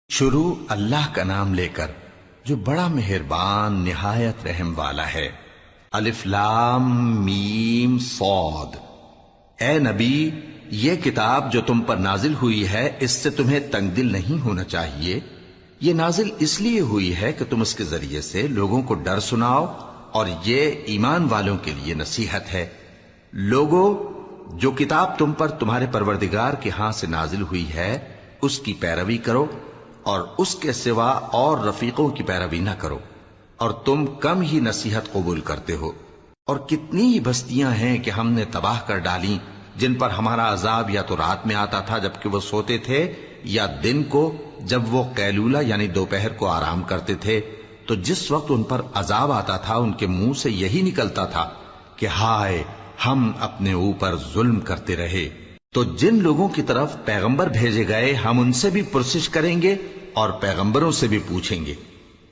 شروع اللہ کا نام لے کر جو بڑا مہربان نہایت رحم والا ہے۔ الف لام میم صاد۔ اے نبی، یہ کتاب جو تم پر نازل ہوئی ہے اس سے تمہیں تنگ دل نہیں ہونا چاہیے۔ یہ نازل اس لیے ہوئی ہے کہ تم اس کے ذریعے سے لوگوں کو ڈر سناؤ، اور یہ ایمان والوں کے لیے نصیحت ہے۔ لوگوں، جو کتاب تم پر تمہارے پروردگار کے ہاں سے نازل ہوئی ہے اس کی پیروی کرو، اور اس کے سوا اور رفیقوں کی پیروی نہ کرو، اور تم کم ہی نصیحت قبول کرتے ہو۔ اور کتنی ہی بستیاں ہیں کہ ہم نے تباہ کر ڈالی جن پر ہمارا عذاب یا تو رات میں آتا تھا جبکہ وہ سوتے تھے، یا دن کو جب وہ قیلولہ یعنی دوپہر کو آرام کرتے تھے، تو جس وقت ان پر عذاب آتا تھا ان کے منہ سے یہی نکلتا تھا کہ ہائے، ہم اپنے اوپر ظلم کرتے رہے۔ تو جن لوگوں کی طرف پیغمبر بھیجے گئے ہم ان سے بھی پرسش کریں گے اور پیغمبروں سے بھی پوچھیں گے،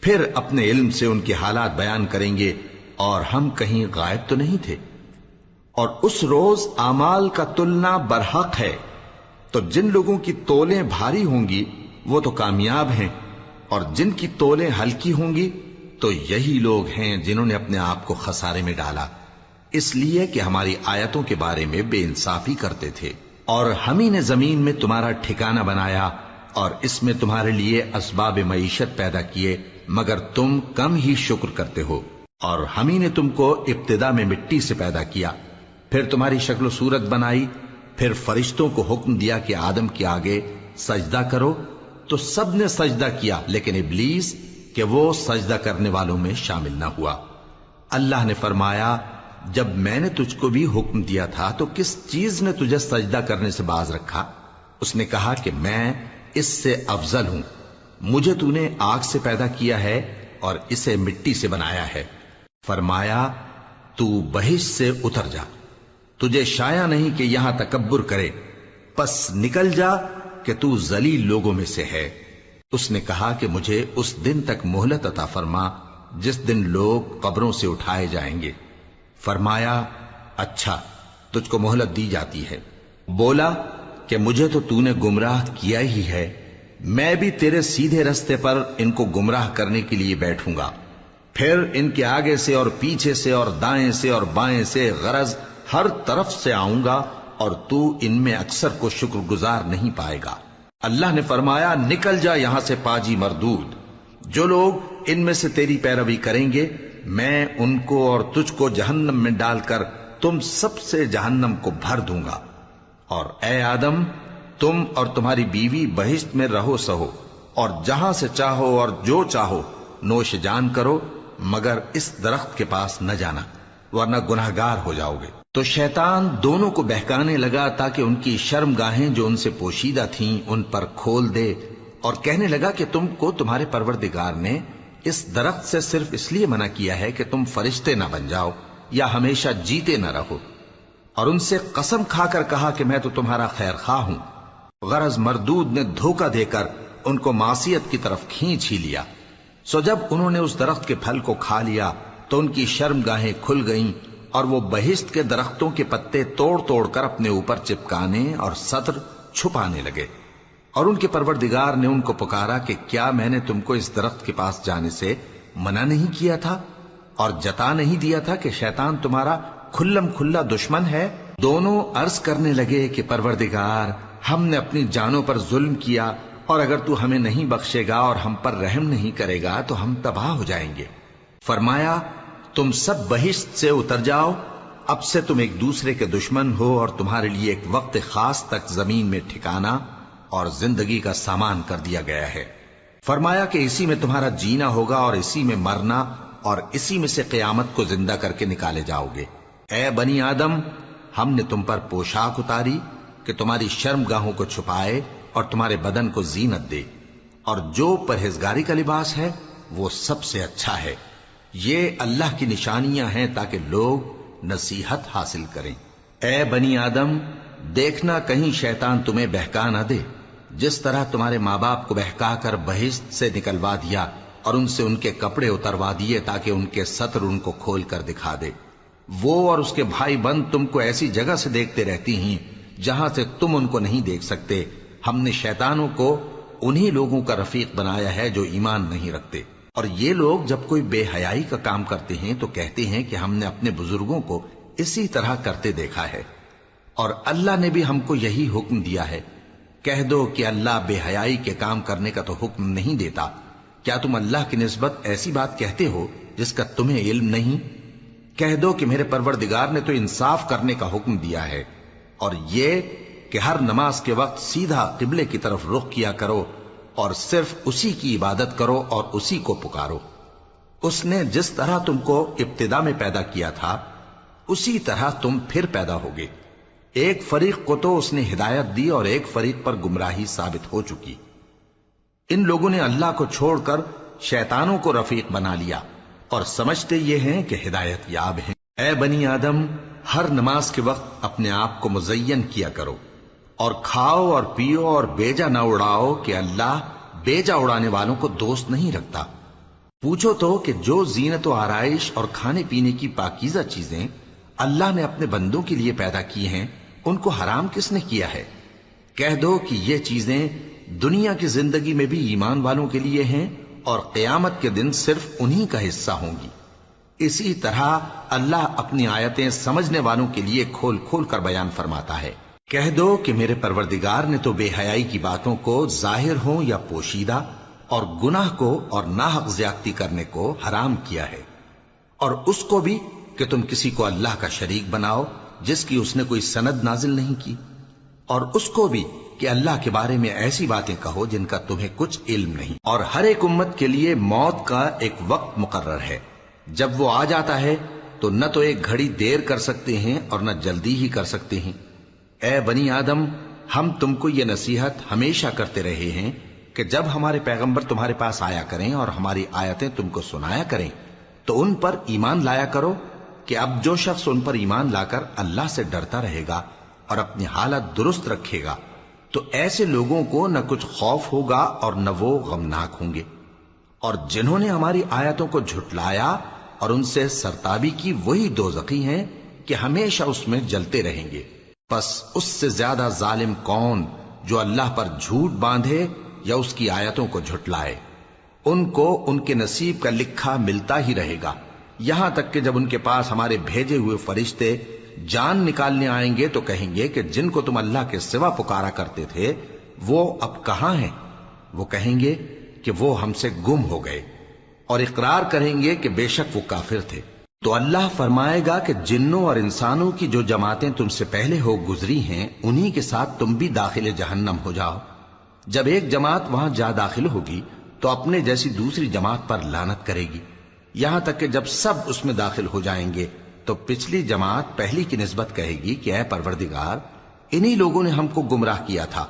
پھر اپنے علم سے ان کے حالات بیان کریں گے، اور ہم کہیں غائب تو نہیں تھے۔ اور اس روز اعمال کا تلنا برحق ہے، تو جن لوگوں کی تولیں بھاری ہوں گی وہ تو کامیاب ہیں، اور جن کی تولیں ہلکی ہوں گی تو یہی لوگ ہیں جنہوں نے اپنے آپ کو خسارے میں ڈالا، اس لیے کہ ہماری آیتوں کے بارے میں بے انصافی کرتے تھے۔ اور ہم ہی نے زمین میں تمہارا ٹھکانہ بنایا اور اس میں تمہارے لیے اسباب معیشت پیدا کیے، مگر تم کم ہی شکر کرتے ہو۔ اور ہم ہی نے تم کو ابتدا میں مٹی سے پیدا کیا، پھر تمہاری شکل و صورت بنائی، پھر فرشتوں کو حکم دیا کہ آدم کے آگے سجدہ کرو، تو سب نے سجدہ کیا لیکن ابلیس کہ وہ سجدہ کرنے والوں میں شامل نہ ہوا۔ اللہ نے فرمایا، جب میں نے تجھ کو بھی حکم دیا تھا تو کس چیز نے تجھے سجدہ کرنے سے باز رکھا؟ اس نے کہا کہ میں اس سے افضل ہوں، مجھے تو نے آگ سے پیدا کیا ہے اور اسے مٹی سے بنایا ہے۔ فرمایا، تو بہشت سے اتر جا، تجھے شایع نہیں کہ یہاں تکبر کرے، پس نکل جا کہ تو ذلیل لوگوں میں سے ہے۔ اس نے کہا کہ مجھے اس دن تک مہلت عطا فرما جس دن لوگ قبروں سے اٹھائے جائیں گے۔ فرمایا، اچھا، تجھ کو مہلت دی جاتی ہے۔ بولا کہ مجھے تو نے گمراہ کیا ہی ہے، میں بھی تیرے سیدھے رستے پر ان کو گمراہ کرنے کے لیے بیٹھوں گا، پھر ان کے آگے سے اور پیچھے سے اور دائیں سے اور بائیں سے، غرض ہر طرف سے آؤں گا، اور تو ان میں اکثر کو شکر گزار نہیں پائے گا۔ اللہ نے فرمایا، نکل جا یہاں سے پاجی مردود، جو لوگ ان میں سے تیری پیروی کریں گے میں ان کو اور تجھ کو جہنم میں ڈال کر تم سب سے جہنم کو بھر دوں گا۔ اور اے آدم، تم اور تمہاری بیوی بہشت میں رہو سہو، اور جہاں سے چاہو اور جو چاہو نوش جان کرو، مگر اس درخت کے پاس نہ جانا ورنہ گناہگار ہو جاؤ گے۔ تو شیطان دونوں کو بہکانے لگا تاکہ ان کی شرم گاہیں جو ان سے پوشیدہ تھیں ان پر کھول دے، اور کہنے لگا کہ تم کو تمہارے پروردگار نے اس درخت سے صرف اس لیے منع کیا ہے کہ تم فرشتے نہ بن جاؤ یا ہمیشہ جیتے نہ رہو۔ اور ان سے قسم کھا کر کہا کہ میں تو تمہارا خیر خواہ ہوں۔ غرض مردود نے دھوکہ دے کر ان کو معصیت کی طرف کھینچ ہی لیا۔ سو جب انہوں نے اس درخت کے پھل کو کھا لیا تو ان کی شرم گاہیں کھل گئیں، اور وہ بہشت کے درختوں کے پتے توڑ توڑ کر اپنے اوپر چپکانے اور سطر چھپانے لگے۔ اور ان کے پروردگار نے ان کو پکارا کہ کیا میں نے تم کو اس درخت کے پاس جانے سے منع نہیں کیا تھا، اور جتا نہیں دیا تھا کہ شیطان تمہارا کھلم کھلا دشمن ہے؟ دونوں عرض کرنے لگے کہ پروردگار، ہم نے اپنی جانوں پر ظلم کیا، اور اگر تو ہمیں نہیں بخشے گا اور ہم پر رحم نہیں کرے گا تو ہم تباہ ہو جائیں گے۔ فرمایا، تم سب بہشت سے اتر جاؤ، اب سے تم ایک دوسرے کے دشمن ہو، اور تمہارے لیے ایک وقت خاص تک زمین میں ٹھکانا اور زندگی کا سامان کر دیا گیا ہے۔ فرمایا کہ اسی میں تمہارا جینا ہوگا اور اسی میں مرنا، اور اسی میں سے قیامت کو زندہ کر کے نکالے جاؤ گے۔ اے بنی آدم، ہم نے تم پر پوشاک اتاری کہ تمہاری شرم گاہوں کو چھپائے اور تمہارے بدن کو زینت دے، اور جو پرہیزگاری کا لباس ہے وہ سب سے اچھا ہے۔ یہ اللہ کی نشانیاں ہیں تاکہ لوگ نصیحت حاصل کریں۔ اے بنی آدم، دیکھنا کہیں شیطان تمہیں بہکا نہ دے، جس طرح تمہارے ماں باپ کو بہکا کر بہشت سے نکلوا دیا اور ان سے ان کے کپڑے اتروا دیے تاکہ ان کے سطر ان کو کھول کر دکھا دے۔ وہ اور اس کے بھائی بند تم کو ایسی جگہ سے دیکھتے رہتی ہیں جہاں سے تم ان کو نہیں دیکھ سکتے۔ ہم نے شیطانوں کو انہی لوگوں کا رفیق بنایا ہے جو ایمان نہیں رکھتے۔ اور یہ لوگ جب کوئی بے حیائی کا کام کرتے ہیں تو کہتے ہیں کہ ہم نے اپنے بزرگوں کو اسی طرح کرتے دیکھا ہے، اور اللہ نے بھی ہم کو یہی حکم دیا ہے۔ کہہ دو کہ اللہ بے حیائی کے کام کرنے کا تو حکم نہیں دیتا، کیا تم اللہ کی نسبت ایسی بات کہتے ہو جس کا تمہیں علم نہیں؟ کہہ دو کہ میرے پروردگار نے تو انصاف کرنے کا حکم دیا ہے، اور یہ کہ ہر نماز کے وقت سیدھا قبلے کی طرف رخ کیا کرو اور صرف اسی کی عبادت کرو اور اسی کو پکارو۔ اس نے جس طرح تم کو ابتدا میں پیدا کیا تھا اسی طرح تم پھر پیدا ہوگے۔ ایک فریق کو تو اس نے ہدایت دی اور ایک فریق پر گمراہی ثابت ہو چکی۔ ان لوگوں نے اللہ کو چھوڑ کر شیطانوں کو رفیق بنا لیا اور سمجھتے یہ ہیں کہ ہدایت یاب ہیں۔ اے بنی آدم، ہر نماز کے وقت اپنے آپ کو مزین کیا کرو، اور کھاؤ اور پیو اور بیجا نہ اڑاؤ کہ اللہ بیجا اڑانے والوں کو دوست نہیں رکھتا۔ پوچھو تو کہ جو زینت و آرائش اور کھانے پینے کی پاکیزہ چیزیں اللہ نے اپنے بندوں کے لیے پیدا کی ہیں ان کو حرام کس نے کیا ہے؟ کہہ دو کہ یہ چیزیں دنیا کی زندگی میں بھی ایمان والوں کے لیے ہیں اور قیامت کے دن صرف انہی کا حصہ ہوں گی۔ اسی طرح اللہ اپنی آیتیں سمجھنے والوں کے لیے کھول کھول کر بیان فرماتا ہے۔ کہہ دو کہ میرے پروردگار نے تو بے حیائی کی باتوں کو ظاہر ہوں یا پوشیدہ اور گناہ کو اور ناحق زیادتی کرنے کو حرام کیا ہے، اور اس کو بھی کہ تم کسی کو اللہ کا شریک بناؤ جس کی اس نے کوئی سند نازل نہیں کی، اور اس کو بھی کہ اللہ کے بارے میں ایسی باتیں کہو جن کا تمہیں کچھ علم نہیں۔ اور ہر ایک امت کے لیے موت کا ایک وقت مقرر ہے، جب وہ آ جاتا ہے تو نہ تو ایک گھڑی دیر کر سکتے ہیں اور نہ جلدی ہی کر سکتے ہیں۔ اے بنی آدم، ہم تم کو یہ نصیحت ہمیشہ کرتے رہے ہیں کہ جب ہمارے پیغمبر تمہارے پاس آیا کریں اور ہماری آیتیں تم کو سنایا کریں تو ان پر ایمان لایا کرو، کہ اب جو شخص ان پر ایمان لا کر اللہ سے ڈرتا رہے گا اور اپنی حالت درست رکھے گا تو ایسے لوگوں کو نہ کچھ خوف ہوگا اور نہ وہ غمناک ہوں گے۔ اور جنہوں نے ہماری آیتوں کو جھٹلایا اور ان سے سرتابی کی وہی دوزخی ہیں کہ ہمیشہ اس میں جلتے رہیں گے۔ پس اس سے زیادہ ظالم کون جو اللہ پر جھوٹ باندھے یا اس کی آیتوں کو جھٹلائے؟ ان کو ان کے نصیب کا لکھا ملتا ہی رہے گا، یہاں تک کہ جب ان کے پاس ہمارے بھیجے ہوئے فرشتے جان نکالنے آئیں گے تو کہیں گے کہ جن کو تم اللہ کے سوا پکارا کرتے تھے وہ اب کہاں ہیں؟ وہ کہیں گے کہ وہ ہم سے گم ہو گئے، اور اقرار کریں گے کہ بے شک وہ کافر تھے۔ تو اللہ فرمائے گا کہ جنوں اور انسانوں کی جو جماعتیں تم سے پہلے ہو گزری ہیں انہی کے ساتھ تم بھی داخل جہنم ہو جاؤ۔ جب ایک جماعت وہاں جا داخل ہوگی تو اپنے جیسی دوسری جماعت پر لعنت کرے گی، یہاں تک کہ جب سب اس میں داخل ہو جائیں گے تو پچھلی جماعت پہلی کی نسبت کہے گی کہ اے پروردگار، انہی لوگوں نے ہم کو گمراہ کیا تھا،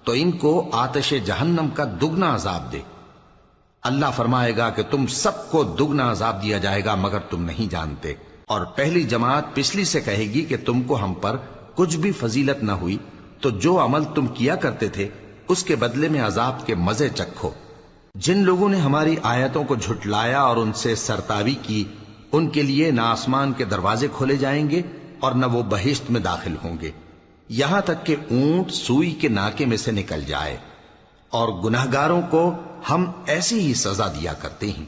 تو ان کو آتش جہنم کا دگنا عذاب دے۔ اللہ فرمائے گا کہ تم سب کو دگنا عذاب دیا جائے گا مگر تم نہیں جانتے۔ اور پہلی جماعت پچھلی سے کہے گی کہ تم کو ہم پر کچھ بھی فضیلت نہ ہوئی، تو جو عمل تم کیا کرتے تھے اس کے بدلے میں عذاب کے مزے چکھو۔ جن لوگوں نے ہماری آیتوں کو جھٹلایا اور ان سے سرتابی کی ان کے لیے نہ آسمان کے دروازے کھولے جائیں گے اور نہ وہ بہشت میں داخل ہوں گے، یہاں تک کہ اونٹ سوئی کے ناکے میں سے نکل جائے۔ اور گناہگاروں کو ہم ایسی ہی سزا دیا کرتے ہیں۔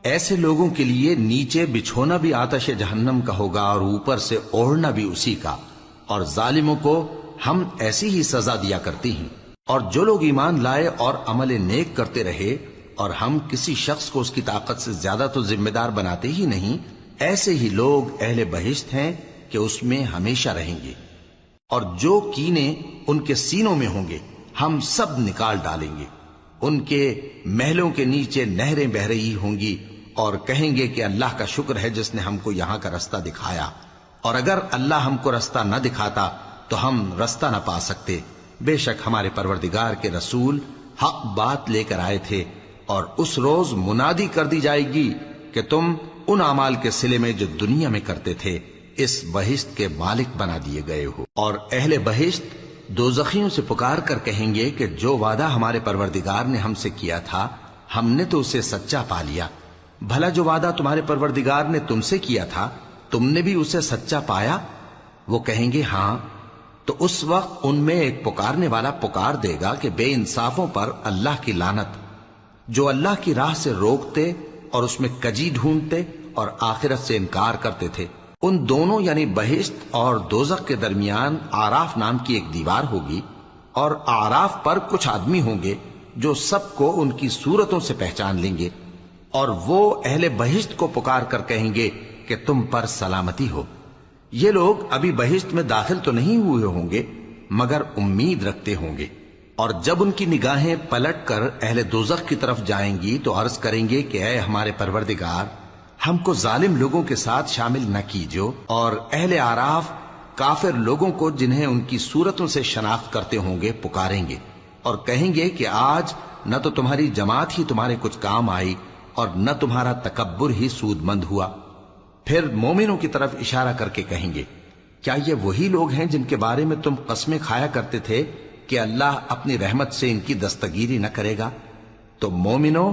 ایسے لوگوں کے لیے نیچے بچھونا بھی آتش جہنم کا ہوگا اور اوپر سے اوڑھنا بھی اسی کا، اور ظالموں کو ہم ایسی ہی سزا دیا کرتے ہیں۔ اور جو لوگ ایمان لائے اور عمل نیک کرتے رہے اور ہم کسی شخص کو اس کی طاقت سے زیادہ تو ذمہ دار بناتے ہی نہیں، ایسے ہی لوگ اہل بہشت ہیں کہ اس میں ہمیشہ رہیں گے۔ اور جو کینے ان کے سینوں میں ہوں گے ہم سب نکال ڈالیں گے، ان کے محلوں کے نیچے نہریں بہ رہی ہوں گی، اور کہیں گے کہ اللہ کا شکر ہے جس نے ہم کو یہاں کا رستہ دکھایا، اور اگر اللہ ہم کو رستہ نہ دکھاتا تو ہم رستہ نہ پا سکتے۔ بے شک ہمارے پروردگار کے رسول حق بات لے کر آئے تھے، اور اس روز منادی کر دی جائے گی کہ تم ان اعمال کے صلے میں جو دنیا میں کرتے تھے اس بہشت کے مالک بنا دیے گئے ہو۔ اور اہل بہشت دوزخیوں سے پکار کر کہیں گے کہ جو وعدہ ہمارے پروردگار نے ہم سے کیا تھا ہم نے تو اسے سچا پا لیا، بھلا جو وعدہ تمہارے پروردگار نے تم سے کیا تھا تم نے بھی اسے سچا پایا؟ وہ کہیں گے ہاں۔ تو اس وقت ان میں ایک پکارنے والا پکار دے گا کہ بے انصافوں پر اللہ کی لعنت، جو اللہ کی راہ سے روکتے اور اس میں کجی ڈھونڈتے اور آخرت سے انکار کرتے تھے۔ ان دونوں یعنی بہشت اور دوزخ کے درمیان آراف نام کی ایک دیوار ہوگی، اور آراف پر کچھ آدمی ہوں گے جو سب کو ان کی صورتوں سے پہچان لیں گے، اور وہ اہل بہشت کو پکار کر کہیں گے کہ تم پر سلامتی ہو۔ یہ لوگ ابھی بہشت میں داخل تو نہیں ہوئے ہوں گے مگر امید رکھتے ہوں گے، اور جب ان کی نگاہیں پلٹ کر اہل دوزخ کی طرف جائیں گی تو عرض کریں گے کہ اے ہمارے پروردگار، ہم کو ظالم لوگوں کے ساتھ شامل نہ کیجو۔ اور اہل آراف کافر لوگوں کو جنہیں ان کی صورتوں سے شناخت کرتے ہوں گے پکاریں گے اور کہیں گے کہ آج نہ تو تمہاری جماعت ہی تمہارے کچھ کام آئی اور نہ تمہارا تکبر ہی سود مند ہوا۔ پھر مومنوں کی طرف اشارہ کر کے کہیں گے، کیا یہ وہی لوگ ہیں جن کے بارے میں تم قسمیں کھایا کرتے تھے کہ اللہ اپنی رحمت سے ان کی دستگیری نہ کرے گا؟ تو مومنوں،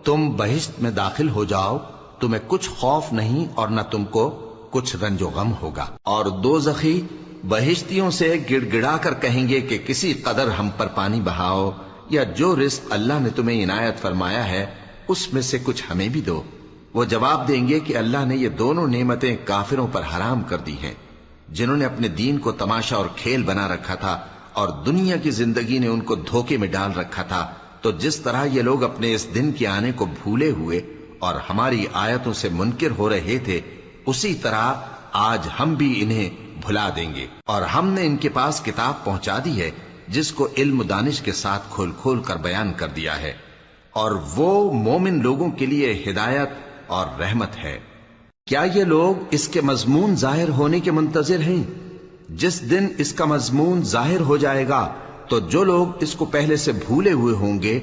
تم بہشت میں داخل ہو جاؤ، تمہیں کچھ خوف نہیں اور نہ تم کو کچھ رنج و غم ہوگا۔ اور دوزخی بہشتیوں سے گڑ گڑا کر کہیں گے کہ کسی قدر ہم پر پانی بہاؤ، یا جو رزق اللہ نے تمہیں عنایت فرمایا ہے اس میں سے کچھ ہمیں بھی دو۔ وہ جواب دیں گے کہ اللہ نے یہ دونوں نعمتیں کافروں پر حرام کر دی ہیں، جنہوں نے اپنے دین کو تماشا اور کھیل بنا رکھا تھا اور دنیا کی زندگی نے ان کو دھوکے میں ڈال رکھا تھا۔ تو جس طرح یہ لوگ اپنے اس دن کے آنے کو بھولے ہوئے اور ہماری آیتوں سے منکر ہو رہے تھے، اسی طرح آج ہم بھی انہیں بھلا دیں گے۔ اور ہم نے ان کے پاس کتاب پہنچا دی ہے جس کو علم و دانش کے ساتھ کھول کھول کر بیان کر دیا ہے، اور وہ مومن لوگوں کے لیے ہدایت اور رحمت ہے۔ کیا یہ لوگ اس کے مضمون ظاہر ہونے کے منتظر ہیں؟ جس دن اس کا مضمون ظاہر ہو جائے گا تو جو لوگ اس کو پہلے سے بھولے ہوئے ہوں گے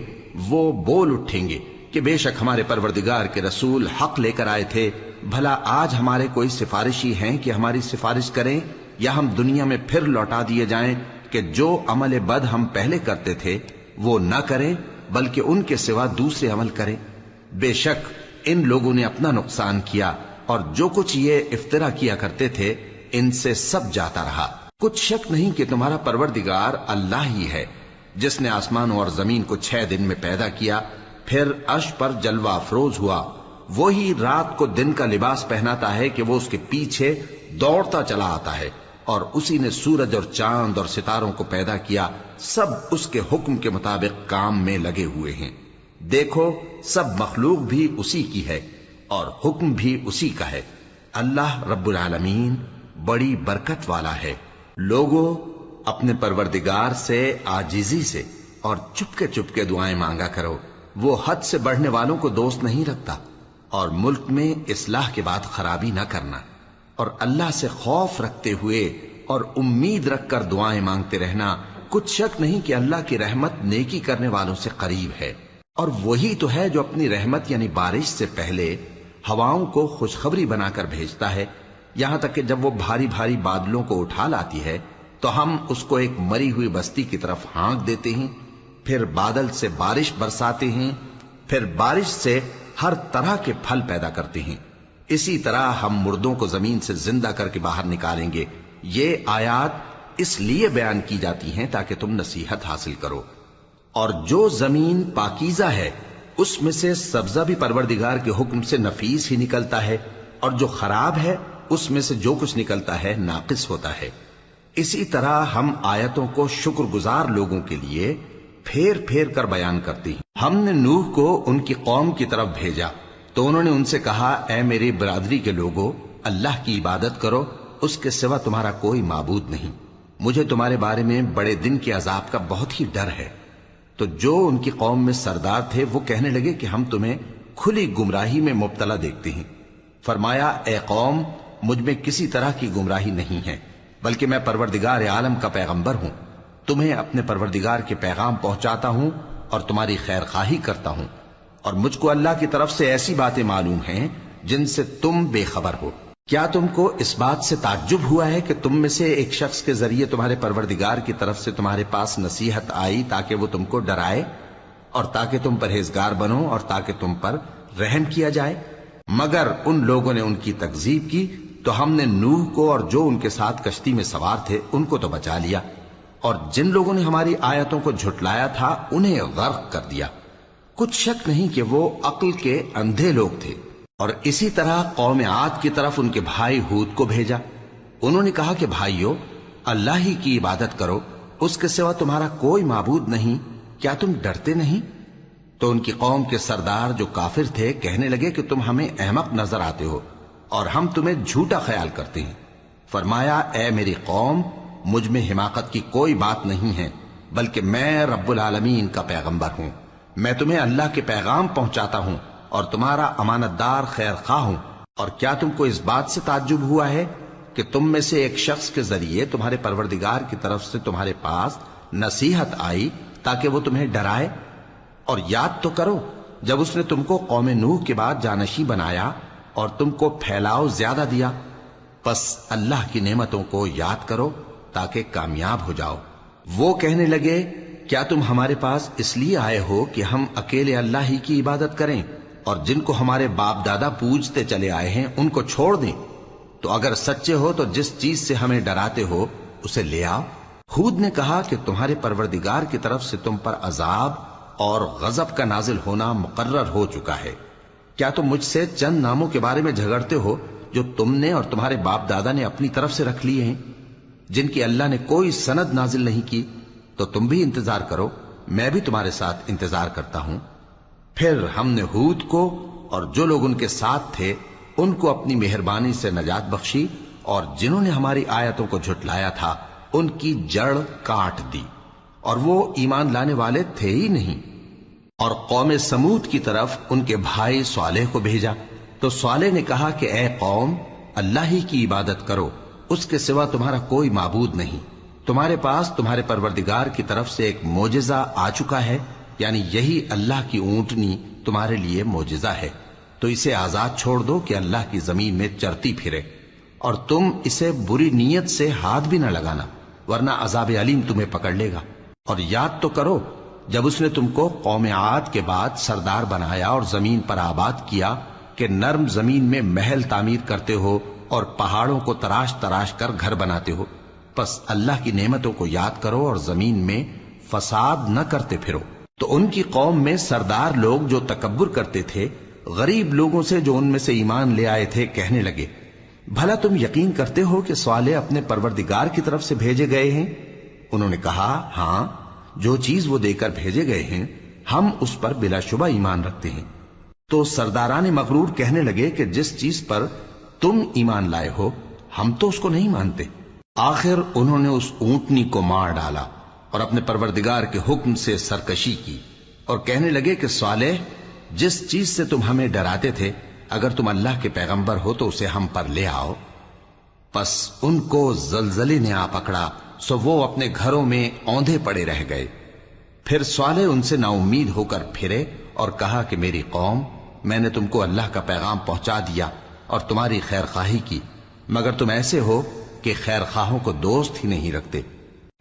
وہ بول اٹھیں گے کہ بے شک ہمارے پروردگار کے رسول حق لے کر آئے تھے، بھلا آج ہمارے کوئی سفارشی ہیں کہ ہماری سفارش کریں، یا ہم دنیا میں پھر لوٹا دیے جائیں کہ جو عمل بد ہم پہلے کرتے تھے وہ نہ کریں بلکہ ان کے سوا دوسرے عمل کریں۔ بے شک ان لوگوں نے اپنا نقصان کیا، اور جو کچھ یہ افترا کیا کرتے تھے ان سے سب جاتا رہا۔ کچھ شک نہیں کہ تمہارا پروردگار اللہ ہی ہے جس نے آسمانوں اور زمین کو 6 دن میں پیدا کیا، پھر عرش پر جلوہ افروز ہوا۔ وہی رات کو دن کا لباس پہناتا ہے کہ وہ اس کے پیچھے دوڑتا چلا آتا ہے، اور اسی نے سورج اور چاند اور ستاروں کو پیدا کیا، سب اس کے حکم کے مطابق کام میں لگے ہوئے ہیں۔ دیکھو سب مخلوق بھی اسی کی ہے اور حکم بھی اسی کا ہے۔ اللہ رب العالمین بڑی برکت والا ہے۔ لوگوں، اپنے پروردگار سے عاجزی سے اور چپکے دعائیں مانگا کرو، وہ حد سے بڑھنے والوں کو دوست نہیں رکھتا، اور ملک میں اصلاح کے بعد خرابی نہ کرنا، اور اللہ سے خوف رکھتے ہوئے اور امید رکھ کر دعائیں مانگتے رہنا۔ کچھ شک نہیں کہ اللہ کی رحمت نیکی کرنے والوں سے قریب ہے، اور وہی تو ہے جو اپنی رحمت یعنی بارش سے پہلے ہواؤں کو خوشخبری بنا کر بھیجتا ہے، یہاں تک کہ جب وہ بھاری بھاری بادلوں کو اٹھا لاتی ہے تو ہم اس کو ایک مری ہوئی بستی کی طرف ہانک دیتے ہیں، پھر بادل سے بارش برساتے ہیں، پھر بارش سے ہر طرح کے پھل پیدا کرتے ہیں۔ اسی طرح ہم مردوں کو زمین سے زندہ کر کے باہر نکالیں گے۔ یہ آیات اس لیے بیان کی جاتی ہیں تاکہ تم نصیحت حاصل کرو۔ اور جو زمین پاکیزہ ہے اس میں سے سبزہ بھی پروردگار کے حکم سے نفیس ہی نکلتا ہے، اور جو خراب ہے اس میں سے جو کچھ نکلتا ہے ناقص ہوتا ہے۔ اسی طرح ہم آیتوں کو شکر گزار لوگوں کے لیے پھیر پھیر کر بیان کرتے ہیں۔ ہم نے نوح کو ان کی قوم کی طرف بھیجا تو انہوں نے ان سے کہا، اے میری برادری کے لوگوں، اللہ کی عبادت کرو، اس کے سوا تمہارا کوئی معبود نہیں۔ مجھے تمہارے بارے میں بڑے دن کے عذاب کا بہت ہی ڈر ہے۔ تو جو ان کی قوم میں سردار تھے وہ کہنے لگے کہ ہم تمہیں کھلی گمراہی میں مبتلا دیکھتے ہیں۔ فرمایا، اے قوم، مجھ میں کسی طرح کی گمراہی نہیں ہے، بلکہ میں پروردگار عالم کا پیغمبر ہوں، تمہیں اپنے پروردگار کے پیغام پہنچاتا ہوں اور تمہاری خیر خواہی کرتا ہوں، اور مجھ کو اللہ کی طرف سے ایسی باتیں معلوم ہیں جن سے تم بے خبر ہو۔ کیا تم کو اس بات سے تعجب ہوا ہے کہ تم میں سے ایک شخص کے ذریعے تمہارے پروردگار کی طرف سے تمہارے پاس نصیحت آئی تاکہ وہ تم کو ڈرائے اور تاکہ تم پرہیزگار بنو اور تاکہ تم پر رحم کیا جائے؟ مگر ان لوگوں نے ان کی تکذیب کی تو ہم نے نوح کو اور جو ان کے ساتھ کشتی میں سوار تھے ان کو تو بچا لیا، اور جن لوگوں نے ہماری آیتوں کو جھٹلایا تھا انہیں غرق کر دیا۔ کچھ شک نہیں کہ وہ عقل کے اندھے لوگ تھے۔ اور اسی طرح قوم عاد کی طرف ان کے بھائی ہود کو بھیجا۔ انہوں نے کہا کہ بھائیو، اللہ ہی کی عبادت کرو، اس کے سوا تمہارا کوئی معبود نہیں، کیا تم ڈرتے نہیں؟ تو ان کی قوم کے سردار جو کافر تھے کہنے لگے کہ تم ہمیں احمق نظر آتے ہو اور ہم تمہیں جھوٹا خیال کرتے ہیں۔ فرمایا، اے میری قوم، مجھ میں حماقت کی کوئی بات نہیں ہے، بلکہ میں رب العالمین کا پیغمبر ہوں۔ میں تمہیں اللہ کے پیغام پہنچاتا ہوں اور تمہارا امانت دار خیر خواہ ہوں۔ اور کیا تم کو اس بات سے تعجب ہوا ہے کہ تم میں سے ایک شخص کے ذریعے تمہارے پروردگار کی طرف سے تمہارے پاس نصیحت آئی تاکہ وہ تمہیں ڈرائے؟ اور یاد تو کرو جب اس نے تم کو قوم نوح کے بعد جانشی بنایا اور تم کو پھیلاؤ زیادہ دیا۔ پس اللہ کی نعمتوں کو یاد کرو تاکہ کامیاب ہو جاؤ۔ وہ کہنے لگے، کیا تم ہمارے پاس اس لیے آئے ہو کہ ہم اکیلے اللہ ہی کی عبادت کریں اور جن کو ہمارے باپ دادا پوجتے چلے آئے ہیں ان کو چھوڑ دیں؟ تو اگر سچے ہو تو جس چیز سے ہمیں ڈراتے ہو اسے لے آؤ۔ ہود نے کہا کہ تمہارے پروردگار کی طرف سے تم پر عذاب اور غضب کا نازل ہونا مقرر ہو چکا ہے۔ کیا تم مجھ سے چند ناموں کے بارے میں جھگڑتے ہو جو تم نے اور تمہارے باپ دادا نے اپنی طرف سے رکھ لیے ہیں، جن کی اللہ نے کوئی سند نازل نہیں کی؟ تو تم بھی انتظار کرو، میں بھی تمہارے ساتھ انتظار کرتا ہوں۔ پھر ہم نے ہود کو اور جو لوگ ان کے ساتھ تھے ان کو اپنی مہربانی سے نجات بخشی، اور جنہوں نے ہماری آیتوں کو جھٹلایا تھا ان کی جڑ کاٹ دی، اور وہ ایمان لانے والے تھے ہی نہیں۔ اور قوم سمود کی طرف ان کے بھائی صالح کو بھیجا، تو صالح نے کہا کہ اے قوم، اللہ ہی کی عبادت کرو، اس کے سوا تمہارا کوئی معبود نہیں۔ تمہارے پاس تمہارے پروردگار کی طرف سے ایک معجزہ آ چکا ہے، یعنی یہی اللہ کی اونٹنی تمہارے لیے معجزہ ہے، تو اسے آزاد چھوڑ دو کہ اللہ کی زمین میں چرتی پھرے، اور تم اسے بری نیت سے ہاتھ بھی نہ لگانا، ورنہ عذاب علیم تمہیں پکڑ لے گا۔ اور یاد تو کرو جب اس نے تم کو قوم عاد کے بعد سردار بنایا اور زمین پر آباد کیا کہ نرم زمین میں محل تعمیر کرتے ہو اور پہاڑوں کو تراش تراش کر گھر بناتے ہو۔ پس اللہ کی نعمتوں کو یاد کرو اور زمین میں فساد نہ کرتے پھرو۔ تو ان کی قوم میں سردار لوگ جو تکبر کرتے تھے غریب لوگوں سے جو ان میں سے ایمان لے آئے تھے کہنے لگے، بھلا تم یقین کرتے ہو کہ صالح اپنے پروردگار کی طرف سے بھیجے گئے ہیں؟ انہوں نے کہا، ہاں، جو چیز وہ دے کر بھیجے گئے ہیں ہم اس پر بلا شبہ ایمان رکھتے ہیں۔ تو سرداران مغرور کہنے لگے کہ جس چیز پر تم ایمان لائے ہو ہم تو اس کو نہیں مانتے۔ آخر انہوں نے اس اونٹنی کو مار ڈالا اور اپنے پروردگار کے حکم سے سرکشی کی، اور کہنے لگے کہ صالح، جس چیز سے تم ہمیں ڈراتے تھے اگر تم اللہ کے پیغمبر ہو تو اسے ہم پر لے آؤ۔ پس ان کو زلزلے نے آ پکڑا، سو وہ اپنے گھروں میں اوندھے پڑے رہ گئے۔ پھر صالح ان سے نا امید ہو کر پھرے اور کہا کہ میری قوم، میں نے تم کو اللہ کا پیغام پہنچا دیا اور تمہاری خیر خواہی کی، مگر تم ایسے ہو کہ خیر خواہوں کو دوست ہی نہیں رکھتے۔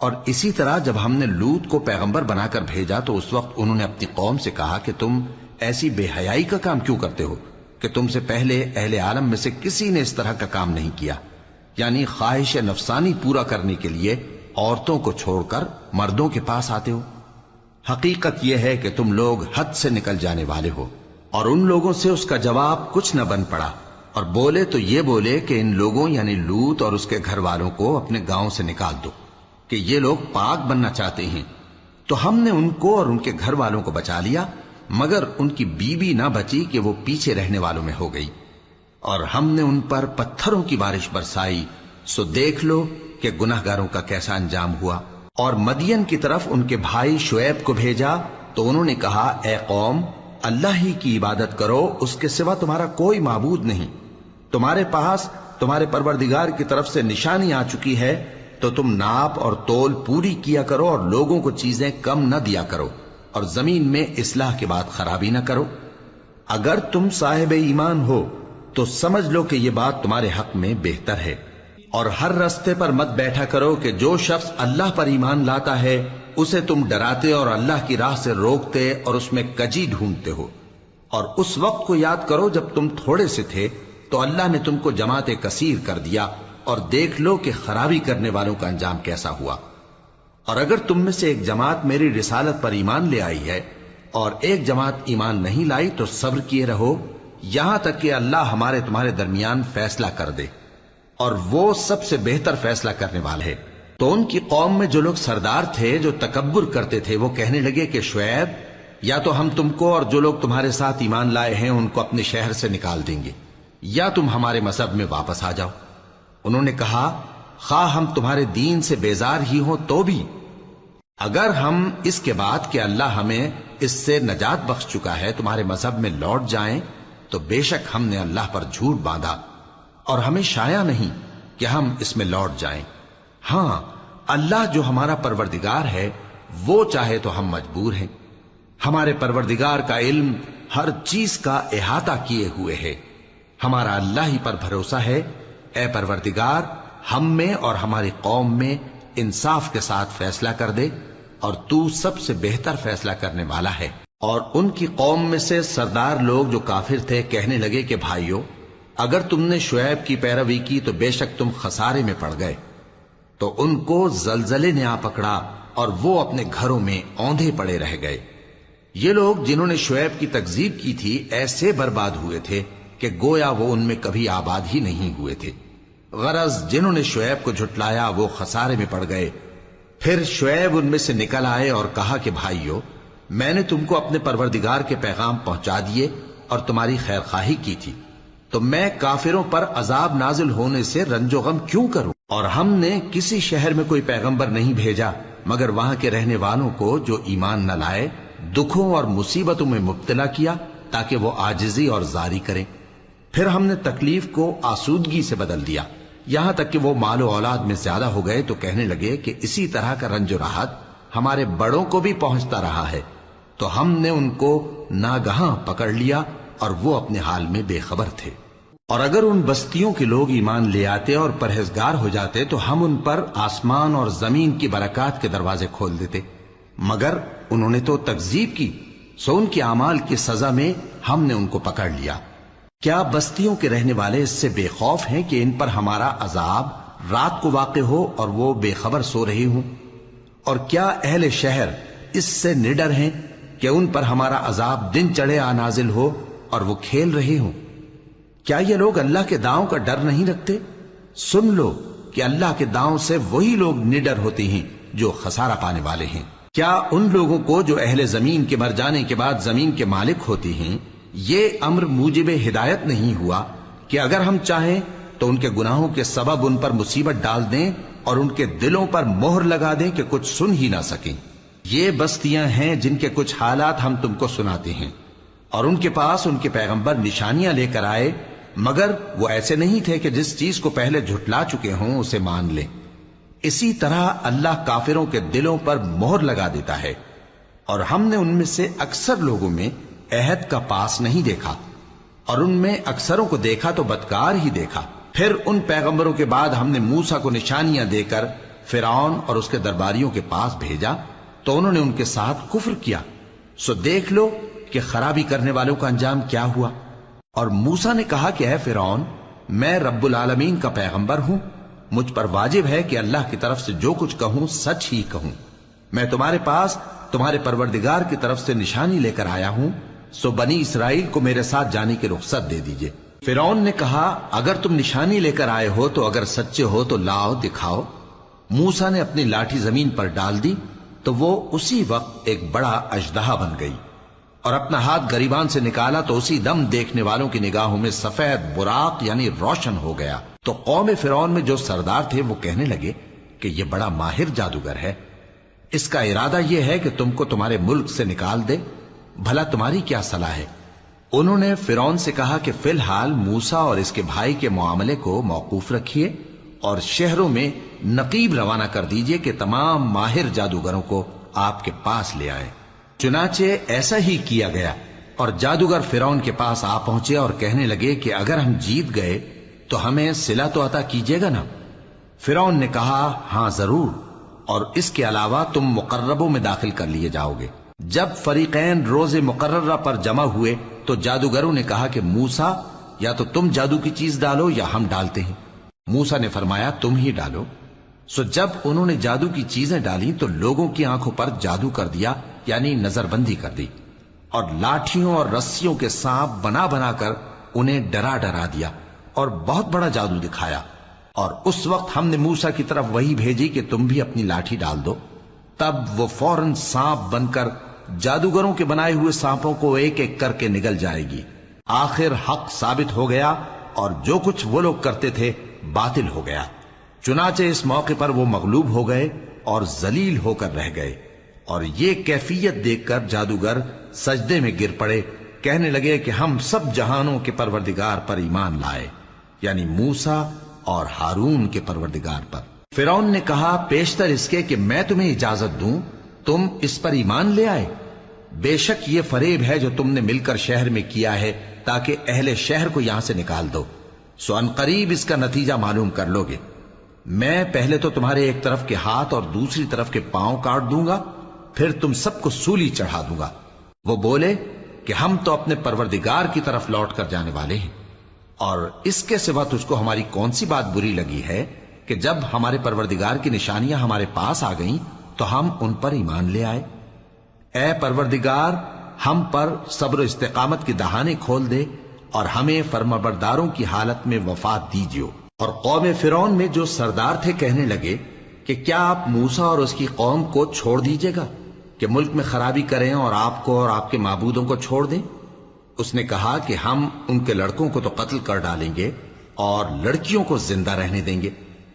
اور اسی طرح جب ہم نے لوط کو پیغمبر بنا کر بھیجا تو اس وقت انہوں نے اپنی قوم سے کہا کہ تم ایسی بے حیائی کا کام کیوں کرتے ہو کہ تم سے پہلے اہل عالم میں سے کسی نے اس طرح کا کام نہیں کیا، یعنی خواہش نفسانی پورا کرنے کے لیے عورتوں کو چھوڑ کر مردوں کے پاس آتے ہو۔ حقیقت یہ ہے کہ تم لوگ حد سے نکل جانے والے ہو۔ اور ان لوگوں سے اس کا جواب کچھ نہ بن پڑا، اور بولے تو یہ بولے کہ ان لوگوں یعنی لوط اور اس کے گھر والوں کو اپنے گاؤں سے نکال دو کہ یہ لوگ پاک بننا چاہتے ہیں۔ تو ہم نے ان کو اور ان کے گھر والوں کو بچا لیا، مگر ان کی بیوی نہ بچی کہ وہ پیچھے رہنے والوں میں ہو گئی، اور ہم نے ان پر پتھروں کی بارش برسائی، سو دیکھ لو کہ گناہگاروں کا کیسا انجام ہوا۔ اور مدین کی طرف ان کے بھائی شعیب کو بھیجا تو انہوں نے کہا، اے قوم، اللہ ہی کی عبادت کرو، اس کے سوا تمہارا کوئی معبود نہیں۔ تمہارے پاس تمہارے پروردگار کی طرف سے نشانی آ چکی ہے، تو تم ناپ اور تول پوری کیا کرو اور لوگوں کو چیزیں کم نہ دیا کرو، اور زمین میں اصلاح کے بعد خرابی نہ کرو۔ اگر تم صاحب ایمان ہو تو سمجھ لو کہ یہ بات تمہارے حق میں بہتر ہے، اور ہر رستے پر مت بیٹھا کرو کہ جو شخص اللہ پر ایمان لاتا ہے اسے تم ڈراتے اور اللہ کی راہ سے روکتے اور اس میں کجی ڈھونڈتے ہو۔ اور اس وقت کو یاد کرو جب تم تھوڑے سے تھے تو اللہ نے تم کو جماعت کثیر کر دیا، اور دیکھ لو کہ خرابی کرنے والوں کا انجام کیسا ہوا۔ اور اگر تم میں سے ایک جماعت میری رسالت پر ایمان لے آئی ہے اور ایک جماعت ایمان نہیں لائی تو صبر کیے رہو یہاں تک کہ اللہ ہمارے تمہارے درمیان فیصلہ کر دے، اور وہ سب سے بہتر فیصلہ کرنے والا ہے۔ تو ان کی قوم میں جو لوگ سردار تھے، جو تکبر کرتے تھے، وہ کہنے لگے کہ شعیب، یا تو ہم تم کو اور جو لوگ تمہارے ساتھ ایمان لائے ہیں ان کو اپنے شہر سے نکال دیں گے، یا تم ہمارے مذہب میں واپس آ جاؤ۔ انہوں نے کہا، خواہ ہم تمہارے دین سے بیزار ہی ہوں تو بھی، اگر ہم اس کے بعد کہ اللہ ہمیں اس سے نجات بخش چکا ہے تمہارے مذہب میں لوٹ جائیں تو بے شک ہم نے اللہ پر جھوٹ باندھا، اور ہمیں شایع نہیں کہ ہم اس میں لوٹ جائیں۔ ہاں، اللہ جو ہمارا پروردگار ہے وہ چاہے تو ہم مجبور ہیں۔ ہمارے پروردگار کا علم ہر چیز کا احاطہ کیے ہوئے ہے، ہمارا اللہ ہی پر بھروسہ ہے۔ اے پروردگار، ہم میں اور ہماری قوم میں انصاف کے ساتھ فیصلہ کر دے، اور تو سب سے بہتر فیصلہ کرنے والا ہے۔ اور ان کی قوم میں سے سردار لوگ جو کافر تھے کہنے لگے کہ بھائیو، اگر تم نے شعیب کی پیروی کی تو بے شک تم خسارے میں پڑ گئے۔ تو ان کو زلزلے نے آ پکڑا اور وہ اپنے گھروں میں اوندھے پڑے رہ گئے۔ یہ لوگ جنہوں نے شعیب کی تکذیب کی تھی ایسے برباد ہوئے تھے کہ گویا وہ ان میں کبھی آباد ہی نہیں ہوئے تھے۔ غرض جنہوں نے شعیب کو جھٹلایا وہ خسارے میں پڑ گئے۔ پھر شعیب ان میں سے نکل آئے اور کہا کہ بھائیو، میں نے تم کو اپنے پروردگار کے پیغام پہنچا دیے اور تمہاری خیر خواہی کی تھی، تو میں کافروں پر عذاب نازل ہونے سے رنج و غم کیوں کروں؟ اور ہم نے کسی شہر میں کوئی پیغمبر نہیں بھیجا مگر وہاں کے رہنے والوں کو جو ایمان نہ لائے دکھوں اور مصیبتوں میں مبتلا کیا تاکہ وہ عاجزی اور زاری کریں۔ پھر ہم نے تکلیف کو آسودگی سے بدل دیا، یہاں تک کہ وہ مال و اولاد میں زیادہ ہو گئے تو کہنے لگے کہ اسی طرح کا رنج و راحت ہمارے بڑوں کو بھی پہنچتا رہا ہے۔ تو ہم نے ان کو ناگہاں پکڑ لیا اور وہ اپنے حال میں بے خبر تھے۔ اور اگر ان بستیوں کے لوگ ایمان لے آتے اور پرہیزگار ہو جاتے تو ہم ان پر آسمان اور زمین کی برکات کے دروازے کھول دیتے، مگر انہوں نے تو تکذیب کی، سو ان کے اعمال کی سزا میں ہم نے ان کو پکڑ لیا۔ کیا بستیوں کے رہنے والے اس سے بے خوف ہیں کہ ان پر ہمارا عذاب رات کو واقع ہو اور وہ بے خبر سو رہے ہوں؟ اور کیا اہل شہر اس سے نڈر ہیں کہ ان پر ہمارا عذاب دن چڑھے آ نازل ہو اور وہ کھیل رہے ہوں؟ کیا یہ لوگ اللہ کے داؤں کا ڈر نہیں رکھتے؟ سن لو کہ اللہ کے داؤں سے وہی لوگ نڈر ہوتے ہیں جو خسارہ پانے والے ہیں۔ کیا ان لوگوں کو جو اہل زمین کے مر جانے کے بعد زمین کے مالک ہوتے ہیں یہ امر موجب ہدایت نہیں ہوا کہ اگر ہم چاہیں تو ان کے گناہوں کے سبب ان پر مصیبت ڈال دیں اور ان کے دلوں پر مہر لگا دیں کہ کچھ سن ہی نہ سکیں؟ یہ بستیاں ہیں جن کے کچھ حالات ہم تم کو سناتے ہیں، اور ان کے پاس ان کے پیغمبر نشانیاں لے کر آئے، مگر وہ ایسے نہیں تھے کہ جس چیز کو پہلے جھٹلا چکے ہوں اسے مان لیں۔ اسی طرح اللہ کافروں کے دلوں پر مہر لگا دیتا ہے، اور ہم نے ان میں سے اکثر لوگوں میں عہد کا پاس نہیں دیکھا، اور ان میں اکثروں کو دیکھا تو بدکار ہی دیکھا۔ پھر ان پیغمبروں کے بعد ہم نے موسیٰ کو نشانیاں دے کر فرعون اور اس کے درباریوں کے پاس بھیجا تو انہوں نے ان کے ساتھ کفر کیا، سو دیکھ لو کہ خرابی کرنے والوں کا انجام کیا ہوا۔ اور موسیٰ نے کہا کہ اے فرعون، میں رب العالمین کا پیغمبر ہوں، مجھ پر واجب ہے کہ اللہ کی طرف سے جو کچھ کہوں سچ ہی کہوں۔ میں تمہارے پاس تمہارے پروردگار کی طرف سے نشانی لے کر آیا ہوں، سو بنی اسرائیل کو میرے ساتھ جانے کی رخصت دے دیجئے۔ فرعون نے کہا، اگر تم نشانی لے کر آئے ہو تو اگر سچے ہو تو لاؤ دکھاؤ۔ موسیٰ نے اپنی لاٹھی زمین پر ڈال دی تو وہ اسی وقت ایک بڑا اژدہا بن گئی، اور اپنا ہاتھ گریبان سے نکالا تو اسی دم دیکھنے والوں کی نگاہوں میں سفید براق یعنی روشن ہو گیا۔ تو قوم فرعون میں جو سردار تھے وہ کہنے لگے کہ یہ بڑا ماہر جادوگر ہے، اس کا ارادہ یہ ہے کہ تم کو تمہارے ملک سے نکال دے، بھلا تمہاری کیا صلاح ہے؟ انہوں نے فرعون سے کہا کہ فی الحال موسیٰ اور اس کے بھائی کے معاملے کو موقوف رکھیے اور شہروں میں نقیب روانہ کر دیجئے کہ تمام ماہر جادوگروں کو آپ کے پاس لے آئیں۔ چنانچہ ایسا ہی کیا گیا، اور جادوگر فرعون کے پاس آ پہنچے اور کہنے لگے کہ اگر ہم جیت گئے تو ہمیں صلہ تو عطا کیجیے گا نا؟ فرعون نے کہا، ہاں ضرور، اور اس کے علاوہ تم مقربوں میں داخل کر لیے جاؤ گے۔ جب فریقین روز مقررہ پر جمع ہوئے تو جادوگروں نے کہا کہ موسیٰ یا تو تم جادو کی چیز ڈالو یا ہم ڈالتے ہیں۔ موسیٰ نے فرمایا تم ہی ڈالو۔ سو جب انہوں نے جادو کی چیزیں ڈالی تو لوگوں کی آنکھوں پر جادو کر دیا، یعنی نظر بندی کر دی، اور لاٹھیوں اور رسیوں کے سانپ بنا بنا کر انہیں ڈرا ڈرا دیا اور بہت بڑا جادو دکھایا۔ اور اس وقت ہم نے موسیٰ کی طرف وحی بھیجی کہ تم بھی اپنی لاٹھی ڈال دو، تب وہ فوراً سانپ بن کر جادوگروں کے بنائے ہوئے سانپوں کو ایک ایک کر کے نگل جائے گی۔ آخر حق ثابت ہو گیا اور جو کچھ وہ لوگ کرتے تھے باطل ہو گیا۔ چنانچہ اس موقع پر وہ مغلوب ہو گئے اور ذلیل ہو کر رہ گئے، اور یہ کیفیت دیکھ کر جادوگر سجدے میں گر پڑے، کہنے لگے کہ ہم سب جہانوں کے پروردگار پر ایمان لائے، یعنی موسیٰ اور ہارون کے پروردگار پر۔ فرعون نے کہا پیشتر اس کے کہ میں تمہیں اجازت دوں تم اس پر ایمان لے آئے؟ بے شک یہ فریب ہے جو تم نے مل کر شہر میں کیا ہے تاکہ اہل شہر کو یہاں سے نکال دو، سو ان قریب اس کا نتیجہ معلوم کر لو گے۔ میں پہلے تو تمہارے ایک طرف کے ہاتھ اور دوسری طرف کے پاؤں کاٹ دوں گا، پھر تم سب کو سولی چڑھا دوں گا۔ وہ بولے کہ ہم تو اپنے پروردگار کی طرف لوٹ کر جانے والے ہیں، اور اس کے سوا تجھ کو ہماری کون سی بات بری لگی ہے کہ جب ہمارے پروردگار کی نشانیاں ہمارے پاس آ گئیں تو ہم ان پر ایمان لے آئے؟ اے پروردگار، ہم پر صبر و استقامت کی دہانے کھول دے اور ہمیں فرمانبرداروں کی حالت میں وفات دیجیو۔ اور قوم فرعون میں جو سردار تھے کہنے لگے کہ کیا آپ موسیٰ اور اس کی قوم کو چھوڑ دیجیے گا کہ ملک میں خرابی کریں اور آپ کو اور آپ کے معبودوں کو چھوڑ دیں؟ اس نے کہا کہ ہم ان کے لڑکوں کو تو قتل کر ڈالیں گے اور لڑکیوں کو زندہ رہنے دیں گے،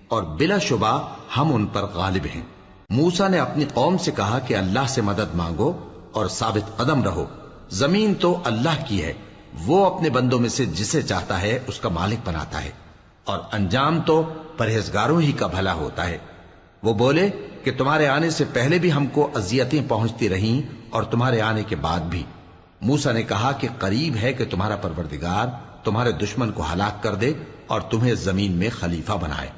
اور بلا شبہ ہم ان پر غالب ہیں۔ موسیٰ نے اپنی قوم سے کہا کہ اللہ سے مدد مانگو اور ثابت قدم رہو، زمین تو اللہ کی ہے، وہ اپنے بندوں میں سے جسے چاہتا ہے اس کا مالک بناتا ہے، اور انجام تو پرہیزگاروں ہی کا بھلا ہوتا ہے۔ وہ بولے کہ تمہارے آنے سے پہلے بھی ہم کو اذیتیں پہنچتی رہیں اور تمہارے آنے کے بعد بھی۔ موسیٰ نے کہا کہ قریب ہے کہ تمہارا پروردگار تمہارے دشمن کو ہلاک کر دے اور تمہیں زمین میں خلیفہ بنائے،